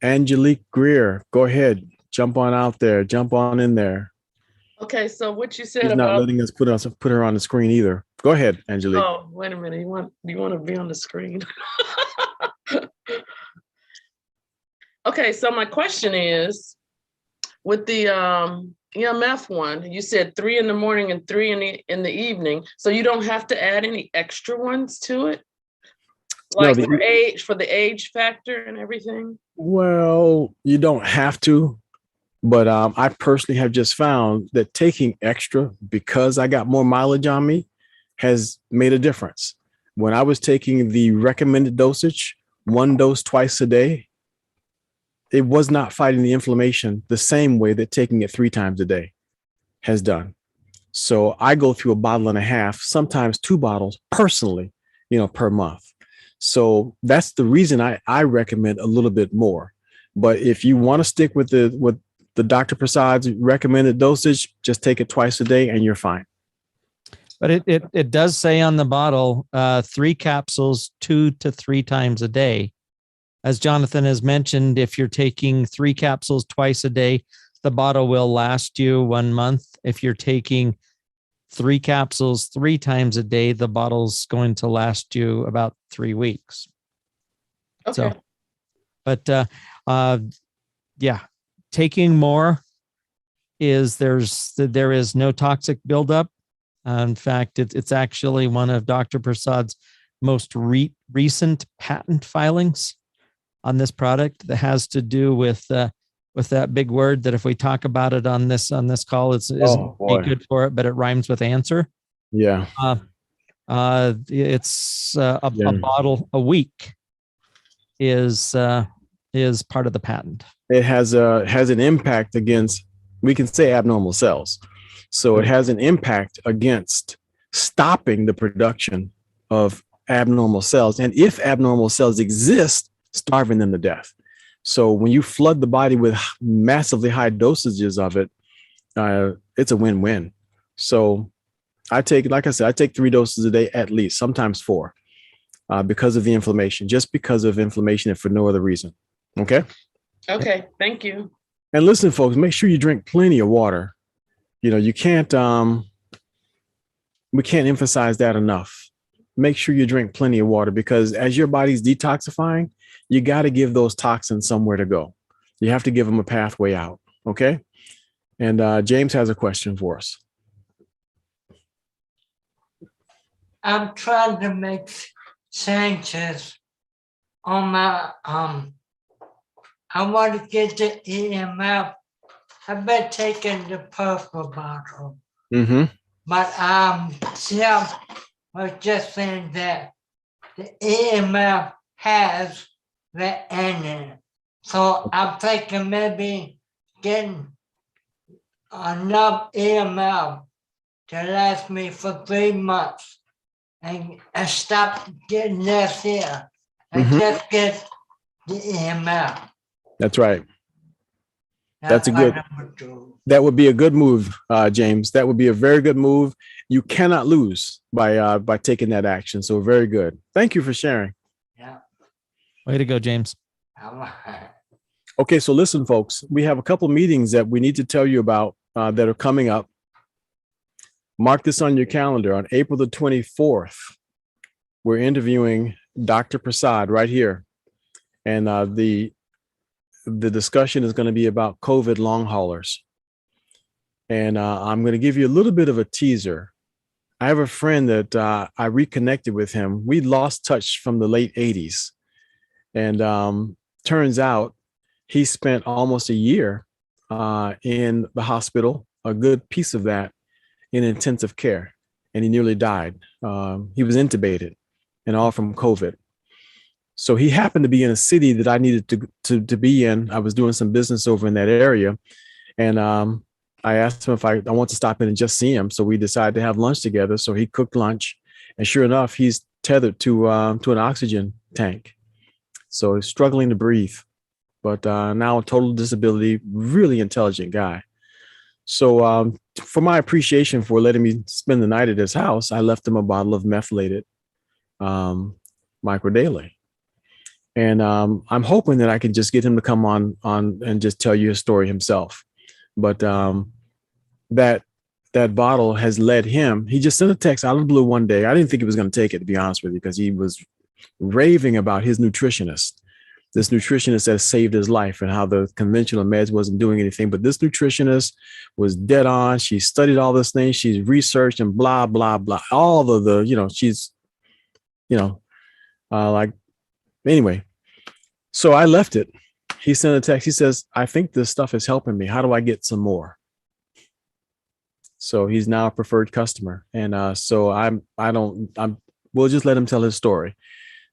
Angelique Greer, go ahead. Jump on out there. Jump on in there. Okay, so what you said He's about not letting us put her on the screen either. Go ahead, Angelique. Oh, wait a minute. You want to be on the screen? Okay, so my question is, with the EMF one, you said 3 in the morning and 3 in the evening. So you don't have to add any extra ones to it, like for the age factor and everything. Well, you don't have to, but I personally have just found that taking extra because I got more mileage on me has made a difference. When I was taking the recommended dosage, 1 dose twice a day, it was not fighting the inflammation the same way that taking it 3 times a day has done. So I go through a bottle and a half, sometimes 2 bottles personally, per month. So that's the reason I recommend a little bit more. But if you want to stick with the Dr. Prasad's recommended dosage, just take it twice a day and you're fine. But it does say on the bottle, 3 capsules 2 to 3 times a day. As Jonathan has mentioned, if you're taking 3 capsules twice a day, the bottle will last you 1 month. If you're taking 3 capsules 3 times a day, the bottle's going to last you about 3 weeks. Okay. So, but yeah, taking more there is no toxic buildup. In fact, it's actually one of Dr. Prasad's most recent patent filings on this product that has to do with that big word that if we talk about it on this call, isn't good for it, but it rhymes with answer. Yeah. It's a bottle a week is part of the patent. It has an impact against, we can say, abnormal cells. So it has an impact against stopping the production of abnormal cells. And if abnormal cells exist, starving them to death. So when you flood the body with massively high dosages of it, it's a win-win. So I take, like I said, I take 3 doses a day at least, sometimes 4, because of the inflammation, just because of inflammation and for no other reason. Okay. Okay, thank you. And listen, folks, make sure you drink plenty of water. You know, you can't, we can't emphasize that enough. Make sure you drink plenty of water, because as your body's detoxifying, you got to give those toxins somewhere to go. You have to give them a pathway out. Okay. And James has a question for us. I'm trying to make changes on my, I want to get the EMF. I've been taking the purple bottle, but Jeff was just saying that the EMF has the N in it. So I'm thinking maybe getting enough EMF to last me for 3 months and stop getting this here and just get the EMF. That's right. That's a good, that would be a good move, James. That would be a very good move. You cannot lose by taking that action. So very good. Thank you for sharing. Yeah. Way to go, James. Okay, so listen, folks, we have a couple meetings that we need to tell you about that are coming up. Mark this on your calendar. On April the 24th, we're interviewing Dr. Prasad right here. And the discussion is going to be about COVID long haulers. And I'm going to give you a little bit of a teaser. I have a friend that I reconnected with him. We lost touch from the late 80s. And turns out he spent almost a year in the hospital, a good piece of that in intensive care, and he nearly died. He was intubated and all from COVID. So he happened to be in a city that I needed to be in. I was doing some business over in that area. And I asked him if I want to stop in and just see him. So we decided to have lunch together. So he cooked lunch. And sure enough, he's tethered to an oxygen tank. So he's struggling to breathe, but now a total disability, really intelligent guy. So for my appreciation for letting me spend the night at his house, I left him a bottle of methylated microdaily. And I'm hoping that I can just get him to come on and just tell you his story himself. But that bottle has led him. He just sent a text out of the blue one day. I didn't think he was going to take it, to be honest with you, because he was raving about his nutritionist. This nutritionist has saved his life and how the conventional meds wasn't doing anything. But this nutritionist was dead on. She studied all this thing. She's researched and blah, blah, blah. All of the, she's, like, anyway. So I left it. He sent a text. He says, I think this stuff is helping me. How do I get some more? So he's now a preferred customer. And so we'll just let him tell his story.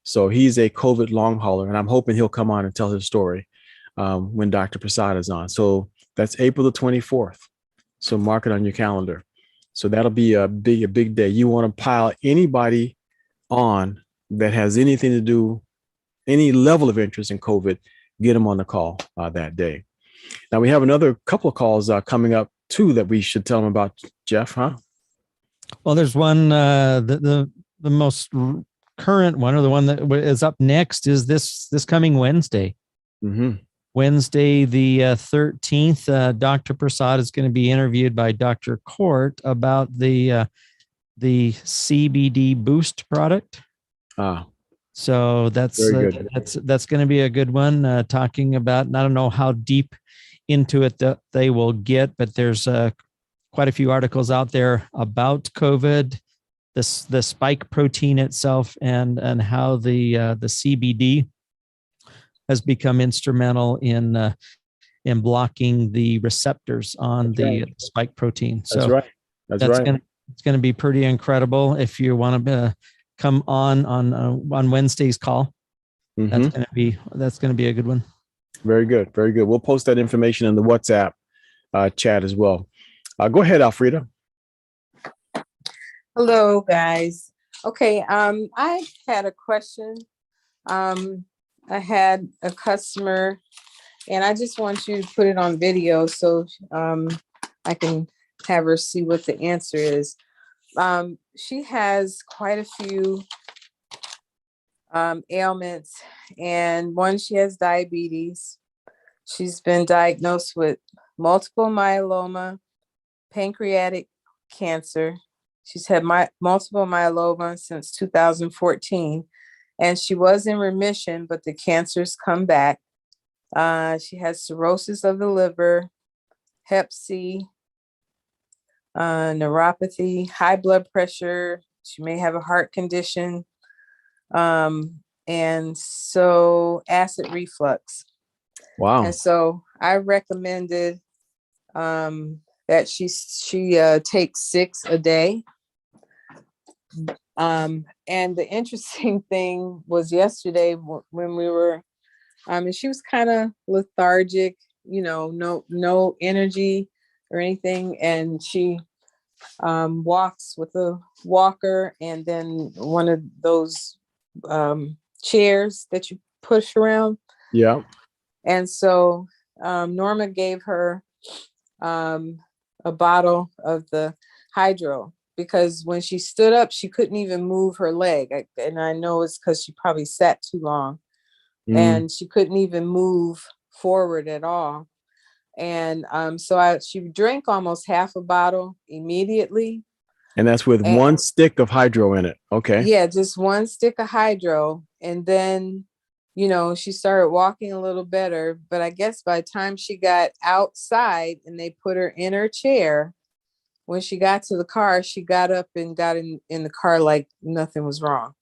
So he's a COVID long hauler, and I'm hoping he'll come on and tell his story when Dr. Prasad is on. So that's April the 24th. So mark it on your calendar. So that'll be a big day. You want to pile anybody on that has anything to do, any level of interest in COVID, get them on the call that day. Now we have another couple of calls coming up too that we should tell them about, Jeff, huh? Well, there's one, the most current one, or the one that is up next, is this coming Wednesday. Wednesday, the 13th, Dr. Prasad is going to be interviewed by Dr. Court about the CBD Boost product. So that's going to be a good one, talking about, and I don't know how deep into it that they will get, but there's quite a few articles out there about COVID, the spike protein itself, and how the CBD has become instrumental in blocking the receptors on the spike protein. So that's right. It's going to be pretty incredible. If you want to come on Wednesday's call, that's going to be a good one. Very good. Very good. We'll post that information in the WhatsApp chat as well. Go ahead, Alfreda. Hello, guys. Okay, I had a question. I had a customer, and I just want you to put it on video so I can have her see what the answer is. She has quite a few ailments, and one, she has diabetes. She's been diagnosed with multiple myeloma, pancreatic cancer. She's had multiple myeloma since 2014, and she was in remission, but the cancer's come back. She has cirrhosis of the liver, Hep C, neuropathy, high blood pressure. She may have a heart condition, and so acid reflux. Wow. And so I recommended that she takes 6 a day. And the interesting thing was yesterday when we were, and she was kind of lethargic, no energy or anything. And she walks with a walker and then one of those chairs that you push around. Yeah. And so Norma gave her a bottle of the hydro, because when she stood up, she couldn't even move her leg. And I know it's because she probably sat too long, and she couldn't even move forward at all. And so she drank almost half a bottle immediately. And that's with one stick of hydro in it. Okay. Yeah, just one stick of hydro. And then, she started walking a little better. But I guess by the time she got outside and they put her in her chair, when she got to the car, she got up and got in the car like nothing was wrong.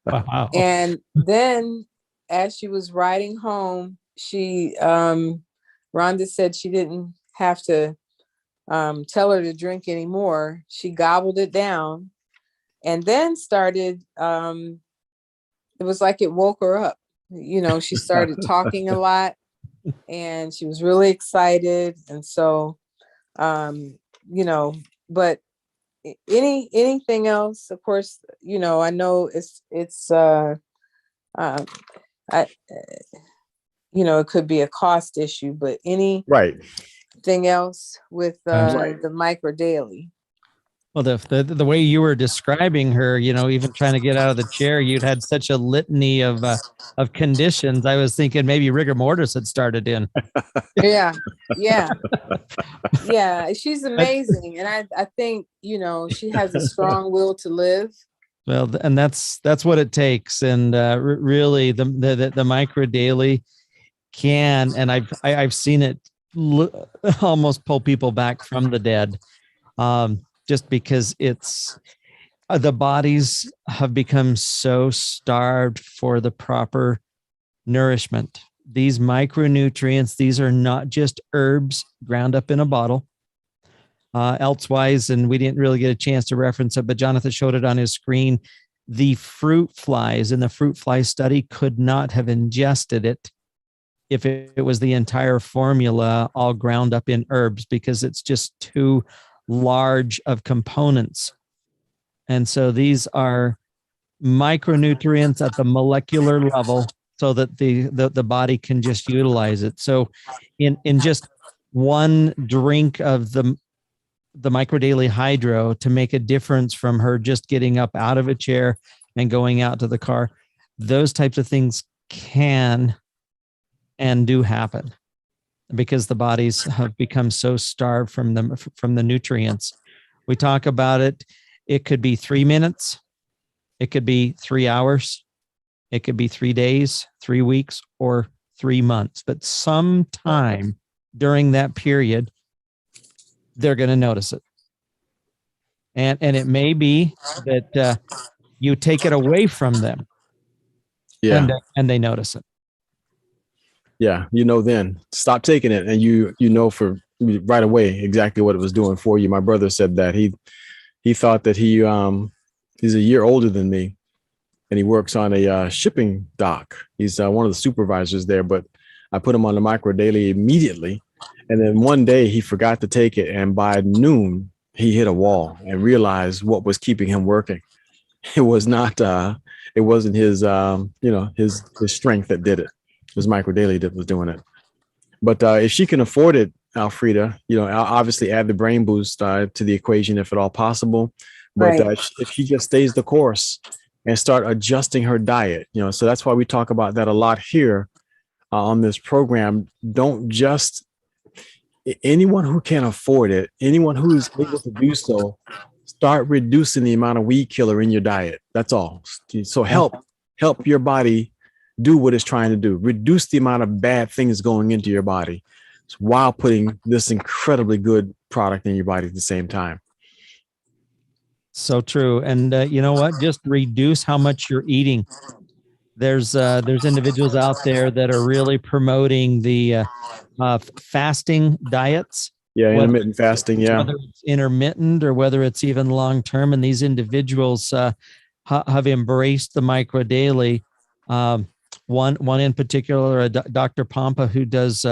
Wow. And then as she was riding home, Rhonda said she didn't have to tell her to drink anymore. She gobbled it down and then started, it was like it woke her up. She started talking a lot and she was really excited. And so, but anything else, of course, I know it could be a cost issue, but anything else with the micro daily. Well, the way you were describing her, even trying to get out of the chair, you'd had such a litany of conditions. I was thinking maybe rigor mortis had started in. Yeah. She's amazing, and I think she has a strong will to live. Well, and that's what it takes, and really the micro daily can, and I've seen it almost pull people back from the dead. Just because it's the bodies have become so starved for the proper nourishment. These micronutrients, these are not just herbs ground up in a bottle. Elsewise, and we didn't really get a chance to reference it, but Jonathan showed it on his screen. The fruit flies in the fruit fly study could not have ingested it if it was the entire formula all ground up in herbs, because it's just too large of components. And so these are micronutrients at the molecular level so that the body can just utilize it. So in just one drink of the micro daily hydro to make a difference from her just getting up out of a chair and going out to the car, those types of things can and do happen, because the bodies have become so starved from the nutrients. We talk about it. It could be 3 minutes. It could be 3 hours. It could be 3 days, 3 weeks, or 3 months. But sometime during that period, they're going to notice it. And it may be that you take it away from them. Yeah. And they notice it. Yeah, then stop taking it, and for right away exactly what it was doing for you. My brother said that he thought that he's a year older than me, and he works on a shipping dock. He's one of the supervisors there, but I put him on the micro daily immediately, and then one day he forgot to take it, and by noon he hit a wall and realized what was keeping him working. It was not, it wasn't his, his strength that did it. It was Micro Daily that was doing it. But if she can afford it, Alfreda, obviously add the brain boost to the equation if at all possible. But Right. if she just stays the course and start adjusting her diet, so that's why we talk about that a lot here on this program. Don't just, anyone who can afford it, anyone who is able to do so, start reducing the amount of weed killer in your diet. That's all. So help your body do what it's trying to do. Reduce the amount of bad things going into your body while putting this incredibly good product in your body at the same time. So true. And you know what? Just reduce how much you're eating. There's individuals out there that are really promoting the fasting diets. Yeah, intermittent fasting. Yeah, whether it's intermittent or whether it's even long term, and these individuals have embraced the Micro Daily. One in particular, Dr. Pompa, who does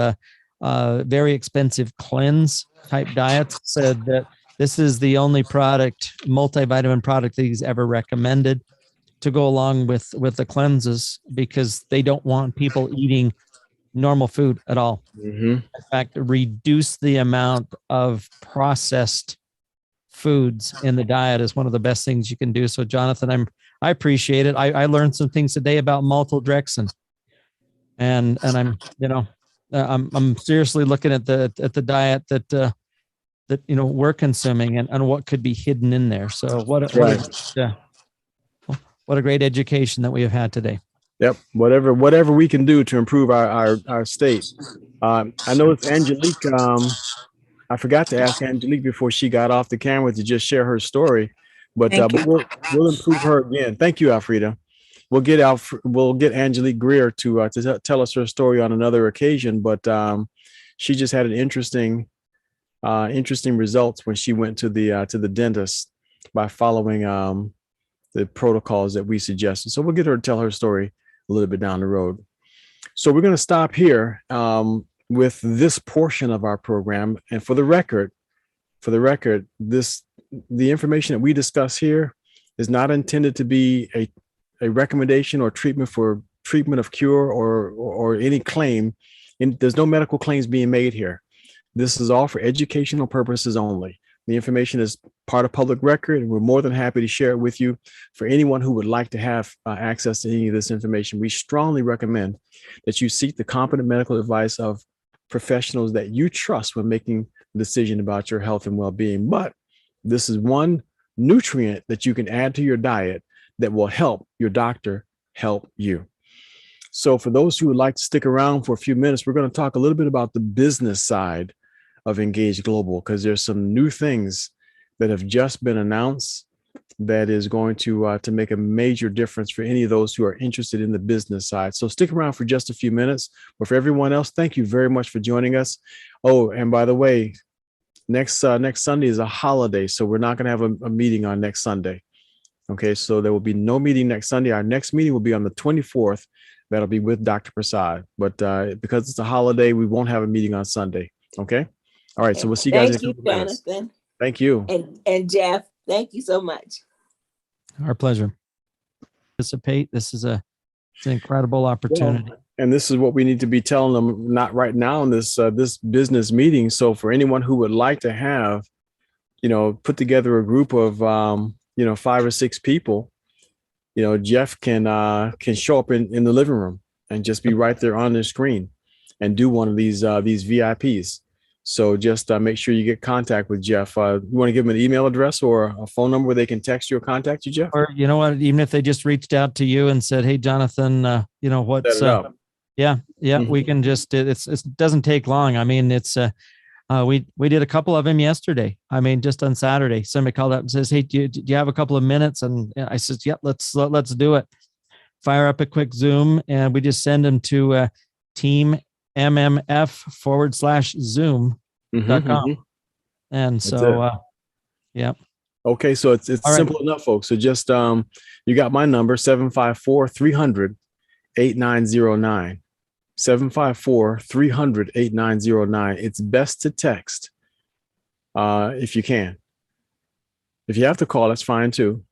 very expensive cleanse type diets, said that this is the only multivitamin product that he's ever recommended to go along with the cleanses, because they don't want people eating normal food at all. Mm-hmm. In fact, reduce the amount of processed foods in the diet is one of the best things you can do. So, Jonathan, I appreciate it. I learned some things today about maltodextrin, and I'm seriously looking at the diet that we're consuming and what could be hidden in there. So what a great education that we have had today. Yep. Whatever we can do to improve our state. I know it's Angelique. I forgot to ask Angelique before she got off the camera to just share her story, but we'll improve her again. Thank you, Alfreda. We'll get Angelique Greer to tell us her story on another occasion. But she just had an interesting results when she went to the dentist by following the protocols that we suggested. So we'll get her to tell her story a little bit down the road. So we're going to stop here with this portion of our program. And for the record, the information that we discuss here is not intended to be a recommendation or treatment of cure or any claim. And there's no medical claims being made here. This is all for educational purposes only. The information is part of public record, and we're more than happy to share it with you. For anyone who would like to have access to any of this information, we strongly recommend that you seek the competent medical advice of professionals that you trust when making a decision about your health and well-being. But this is one nutrient that you can add to your diet that will help your doctor help you. So for those who would like to stick around for a few minutes, we're going to talk a little bit about the business side of Engage Global, because there's some new things that have just been announced that is going to make a major difference for any of those who are interested in the business side. So stick around for just a few minutes. But for everyone else, thank you very much for joining us. Oh, and by the way, next Sunday is a holiday, so we're not going to have a meeting on next Sunday. Okay, so there will be no meeting next Sunday. Our next meeting will be on the 24th. That'll be with Dr. Prasad. But because it's a holiday, we won't have a meeting on Sunday. Okay. All right. So we'll see you guys. Thank you, Jonathan. Thank you. And Jeff, thank you so much. Our pleasure. Participate. This is an incredible opportunity. Well, and this is what we need to be telling them, not right now in this business meeting. So for anyone who would like to have, put together a group of 5 or 6 people, Jeff can show up in the living room and just be right there on the screen and do one of these VIPs. So just make sure you get contact with Jeff. You want to give them an email address or a phone number where they can text you or contact you, Jeff? Or you know what, even if they just reached out to you and said, "Hey, Jonathan, what's Mm-hmm. We can just it doesn't take long. I mean, it's we did a couple of them yesterday. I mean, just on Saturday, somebody called up and says, "Hey, do you have a couple of minutes?" And I said, "Yep, let's do it." Fire up a quick Zoom, and we just send them to team mmf/zoom.com. Mm-hmm. And so, yeah. Okay. So it's simple enough, folks. So just, you got my number, 754-300-8909, 754-300-8909. It's best to text, if you can. If you have to call, that's fine too.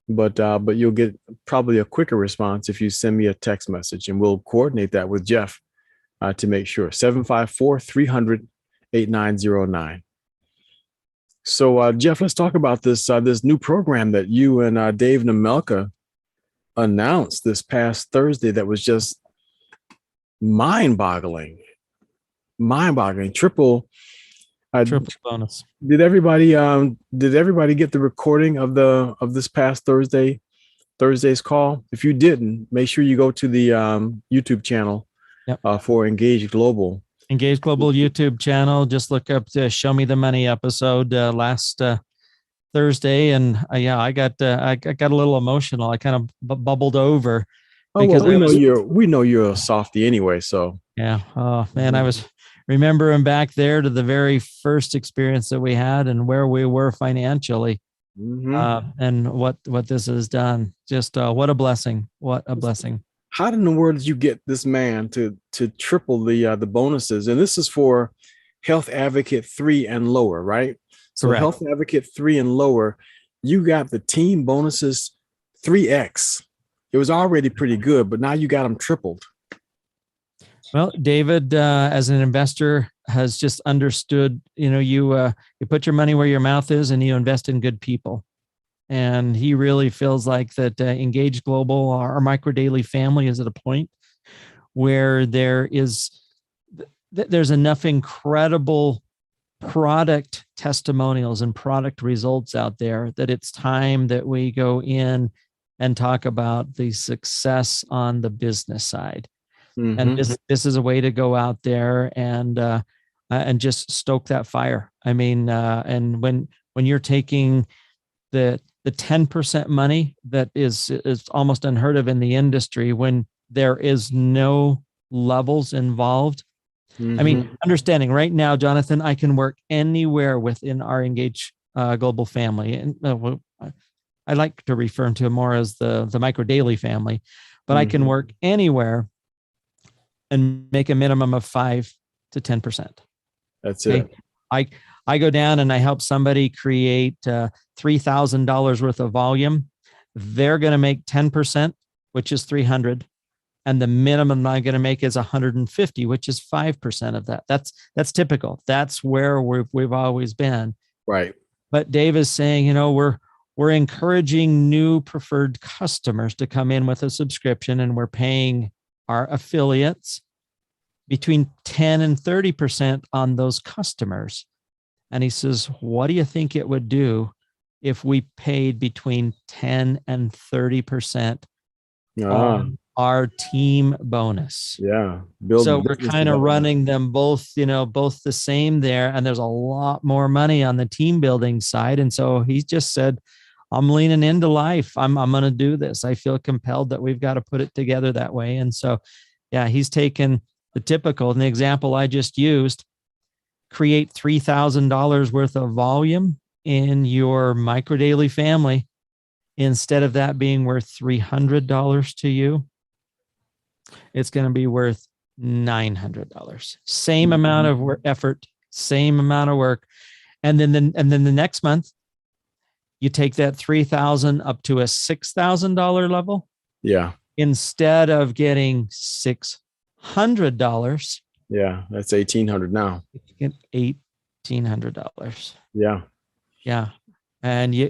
But you'll get probably a quicker response if you send me a text message, and we'll coordinate that with Jeff to make sure. 754-300-8909. So Jeff, let's talk about this new program that you and Dave Namelka announced this past Thursday that was just mind-boggling. Triple bonus. Did everybody get the recording of this past Thursday's call? If you didn't, make sure you go to the YouTube channel for Engage Global. Engage Global YouTube channel. Just look up the Show Me the Money episode last Thursday, and I got a little emotional. I kind of bubbled over. Oh, well, we know you're a softie anyway. So yeah. Oh man, I was remembering back there to the very first experience that we had and where we were financially, and what this has done. Just what a blessing! What a blessing! How in the world did you get this man to triple the bonuses? And this is for Health Advocate 3 and lower, right? So Correct. Health Advocate 3 and lower, you got the team bonuses 3x. It was already pretty good, but now you got them tripled. Well, David, as an investor, has just understood, you put your money where your mouth is and you invest in good people. And he really feels like that Engage Global, our micro daily family, is at a point where there's enough incredible product testimonials and product results out there that it's time that we go in and talk about the success on the business side. And this is a way to go out there and just stoke that fire. I mean, and when you're taking the 10% money that is almost unheard of in the industry, when there is no levels involved. I mean, understanding right now, Jonathan, I can work anywhere within our Engage Global family, and I like to refer to them more as the micro daily family, but I can work anywhere and make a minimum of 5 to 10%. That's it. I go down and I help somebody create $3,000 worth of volume. They're going to make 10%, which is 300. And the minimum I'm going to make is 150, which is 5% of that. That's typical. That's where we've always been. Right. But Dave is saying, we're encouraging new preferred customers to come in with a subscription, and we're paying our affiliates between 10 and 30% on those customers. And he says, what do you think it would do if we paid between 10 and 30% on our team bonus? Yeah. So we're kind of running them both, both the same there. And there's a lot more money on the team building side. And so he just said, I'm leaning into life. I'm going to do this. I feel compelled that we've got to put it together that way. And so, yeah, he's taken the typical, and the example I just used, create $3,000 worth of volume in your micro daily family. Instead of that being worth $300 to you, it's going to be worth $900. Same amount of effort, same amount of work. And then the next month, you take that $3,000 up to a $6,000 level. Yeah. Instead of getting $600. Yeah, that's $1,800 now. You get $1,800. Yeah. Yeah. And you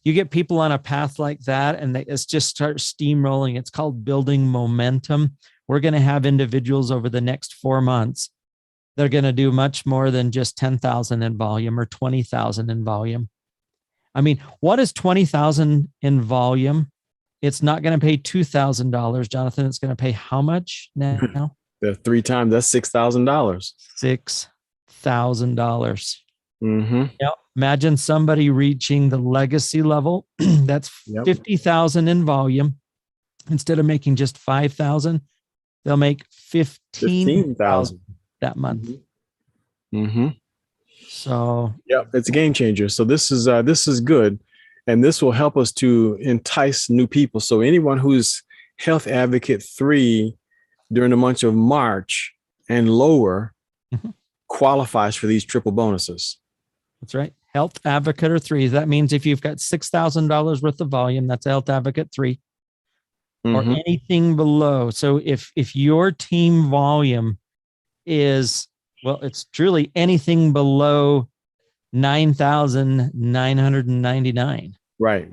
get people on a path like that, and it's just start steamrolling. It's called building momentum. We're going to have individuals over the next 4 months. They're going to do much more than just 10,000 in volume or 20,000 in volume. I mean, what is 20,000 in volume? It's not going to pay $2,000, Jonathan. It's going to pay how much now? The 3 times, that's $6,000. $6,000. Imagine somebody reaching the legacy level. That's 50,000 in volume. Instead of making just 5,000, they'll make 15,000 that month. So yeah, it's a game changer. So this is good, and this will help us to entice new people. So anyone who's Health Advocate 3 during the month of March and lower qualifies for these triple bonuses. That's right. Health Advocate or 3. That means if you've got $6,000 worth of volume, that's a Health Advocate 3 or anything below. So if your team volume is, well, it's truly anything below 9,999. Right.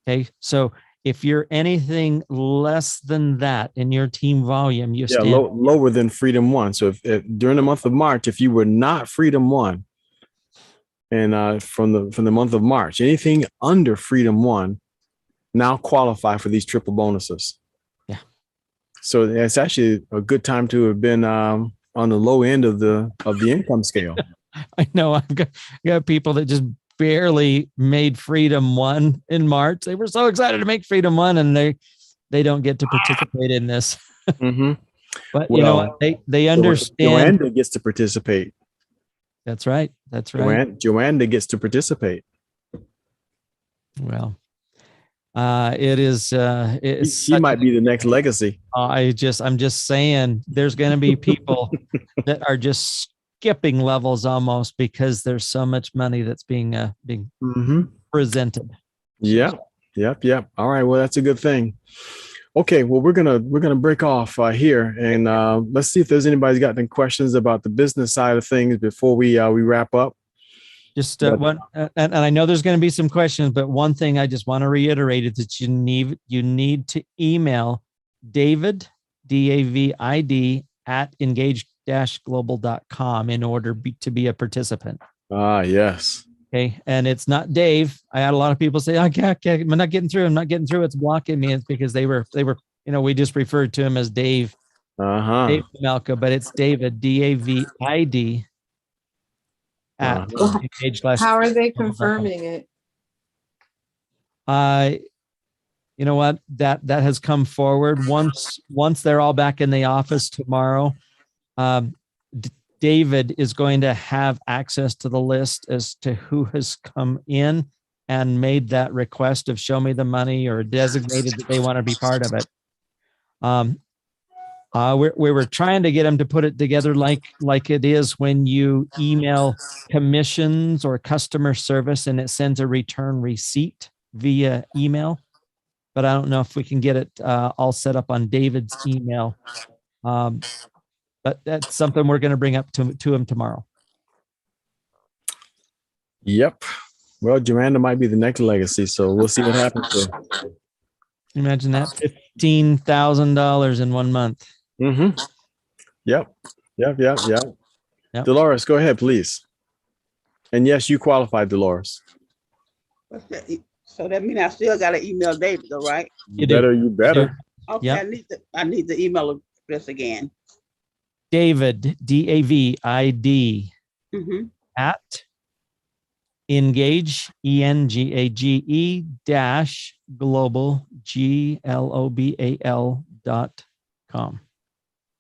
Okay. So if you're anything less than that in your team volume, you Yeah, stand lower than Freedom 1. So if during the month of March, if you were not Freedom 1, and from the month of March, anything under Freedom 1 now qualify for these triple bonuses. Yeah. So it's actually a good time to have been on the low end of the income scale. I know I've got people that just barely made Freedom 1 in March. They were so excited to make Freedom 1 and they don't get to participate in this. But you know what? They understand. Joanna gets to participate. That's right. That's right. Joanna gets to participate. Well, it is. She might be the next legacy. I'm just saying, there's going to be people that are just skipping levels almost because there's so much money that's being presented. Yeah. Yep. All right. Well, that's a good thing. Okay. Well, we're gonna break off here, and let's see if there's anybody's got any questions about the business side of things before we wrap up. Just one, and I know there's going to be some questions, but one thing I just want to reiterate is that you need to email David, DAVID at engage-global.com in order to be a participant. Yes. Okay. And it's not Dave. I had a lot of people say, I'm not getting through. I'm not getting through. It's blocking me. It's because they were, we just referred to him as Dave. Dave Malka, but it's David, DAVID at engage-global.com. How are they confirming it? You know what? That has come forward. Once they're all back in the office tomorrow, David is going to have access to the list as to who has come in and made that request of show me the money or designated that they want to be part of it. We were trying to get them to put it together like it is when you email commissions or customer service and it sends a return receipt via email. But I don't know if we can get it all set up on David's email. But that's something we're going to bring up to him tomorrow. Yep. Well, Joanna might be the next legacy, so we'll see what happens there. Imagine that, $15,000 in 1 month. Yep. Dolores, go ahead, please. And yes, you qualified, Dolores. So that means I still got to email David, though, right? You better. Okay, Yep. I need the email address again. David, DAVID at engage, ENGAGE global, GLOBAL.com.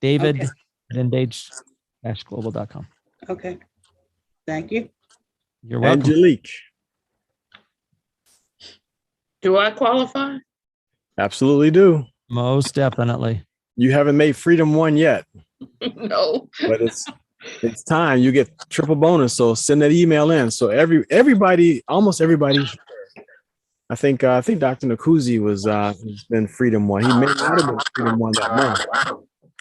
David at engage-global.com. Okay. Thank you. You're welcome. Angelique. Do I qualify? Absolutely do. Most definitely. You haven't made Freedom 1 yet. No. But it's time. You get triple bonus. So send that email in. So almost everybody. I think Dr. Nkuzi was been Freedom 1. He may not have been Freedom 1 that month.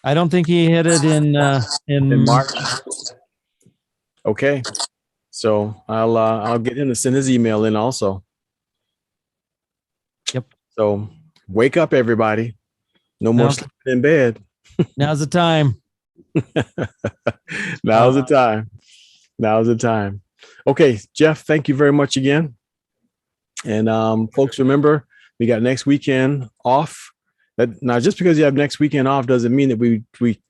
I don't think he hit it in March. Okay. So I'll get him to send his email in also. Yep. So wake up, everybody. No more sleeping in bed. Now's the time. Now's the time. Okay, Jeff, thank you very much again. And folks, remember, we got next weekend off. Now, just because you have next weekend off doesn't mean that we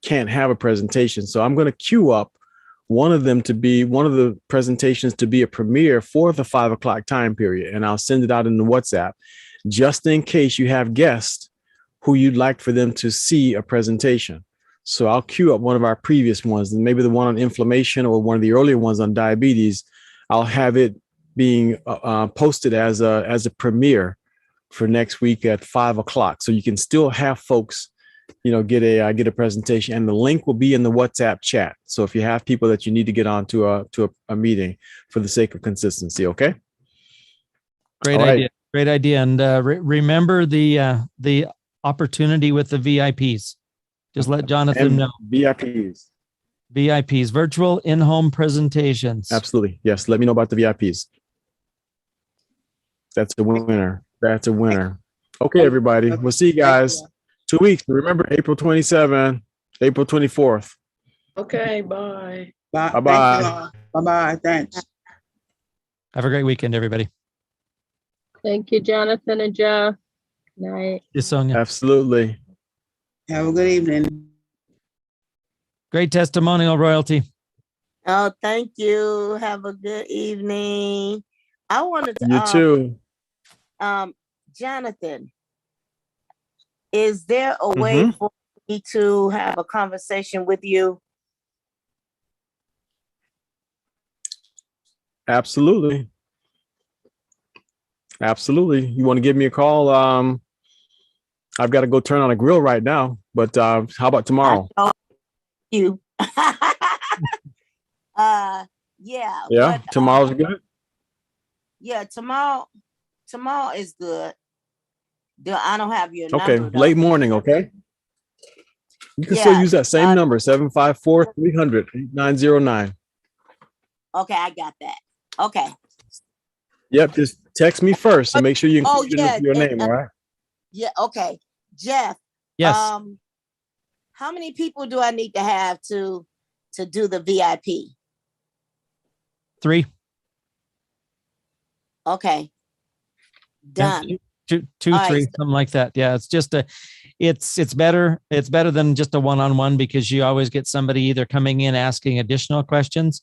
can't have a presentation. So I'm going to queue up one of the presentations to be a premiere for the 5 o'clock time period. And I'll send it out in the WhatsApp just in case you have guests who you'd like for them to see a presentation. So I'll queue up one of our previous ones, and maybe the one on inflammation or one of the earlier ones on diabetes. I'll have it being posted as a premiere for next week at 5 o'clock. So you can still have folks get a presentation, and the link will be in the WhatsApp chat. So if you have people that you need to get on to a meeting for the sake of consistency, okay? Great All right. idea. Great idea. And remember the opportunity with the VIPs. Just let Jonathan And know. VIPs, virtual in-home presentations. absolutely. Yes, let me know about the VIPs. That's a winner. That's a winner. Okay, everybody. We'll see you guys 2 weeks. Remember, April 27th, April 24th. Okay, bye. Bye. Bye-bye. Bye-bye. Thanks. Have a great weekend, everybody. Thank you, Jonathan and Jeff. Night. Yes, Sonia. Absolutely. Have a good evening. Great testimonial, Royalty. Oh, thank you. Have a good evening. I wanted to You too. Jonathan, is there a way for me to have a conversation with you? Absolutely. Absolutely. You want to give me a call? I've got to go turn on a grill right now, but how about tomorrow? You. Yeah. Yeah, but, tomorrow's good. Yeah, tomorrow is good. I don't have your Okay, number though. late morning, okay? You can still use that same number, 754-300-8909. Okay, I got that. Okay. Yep, just text me first and make sure you include your name, all right? Yeah, okay. Jeff. Yes. How many people do I need to have to do the VIP? 3. Okay. Done. Yeah, two, 3, something like that. Yeah, it's just it's better. It's better than just a one-on-one, because you always get somebody either coming in asking additional questions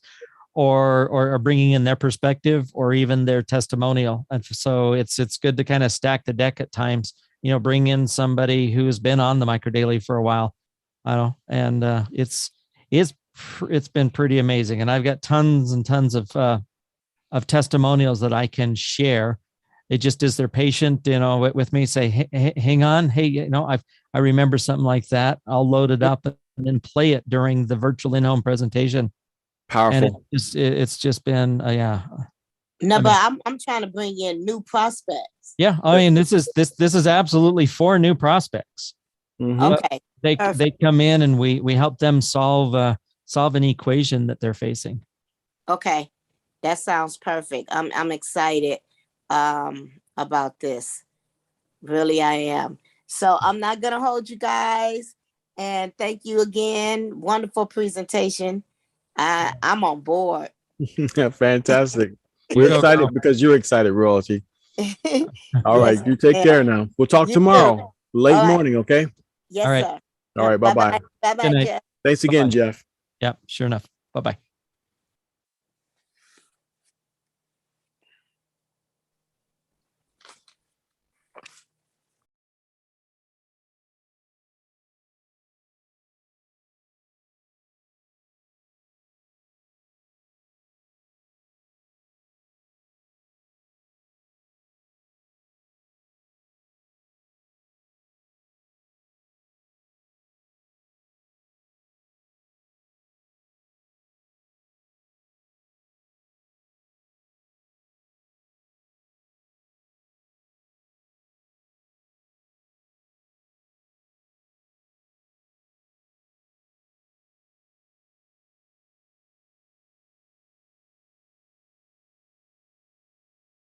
or bringing in their perspective or even their testimonial. And so it's good to kind of stack the deck at times, bring in somebody who's been on the Micro Daily for a while. I don't know. And it's been pretty amazing. And I've got tons and tons of testimonials that I can share. It just is they're patient, with me, say, hey, hang on. Hey, I remember something like that. I'll load it up and then play it during the virtual in-home presentation. Powerful. And it's just been, yeah. No, but I'm trying to bring in new prospects. Yeah. I mean, this is absolutely for new prospects. Okay. They come in and we help them solve an equation that they're facing. Okay. That sounds perfect. I'm excited about this. Really, I am. So I'm not gonna hold you guys. And thank you again. Wonderful presentation. I'm on board. Fantastic. We're excited because you're excited, Royalty. All right. You take care now. We'll talk tomorrow. Late morning, okay? Yes, all right. sir. All right. Bye-bye. Bye-bye, Jeff. Thanks again, Jeff. Yeah, sure enough. Bye-bye.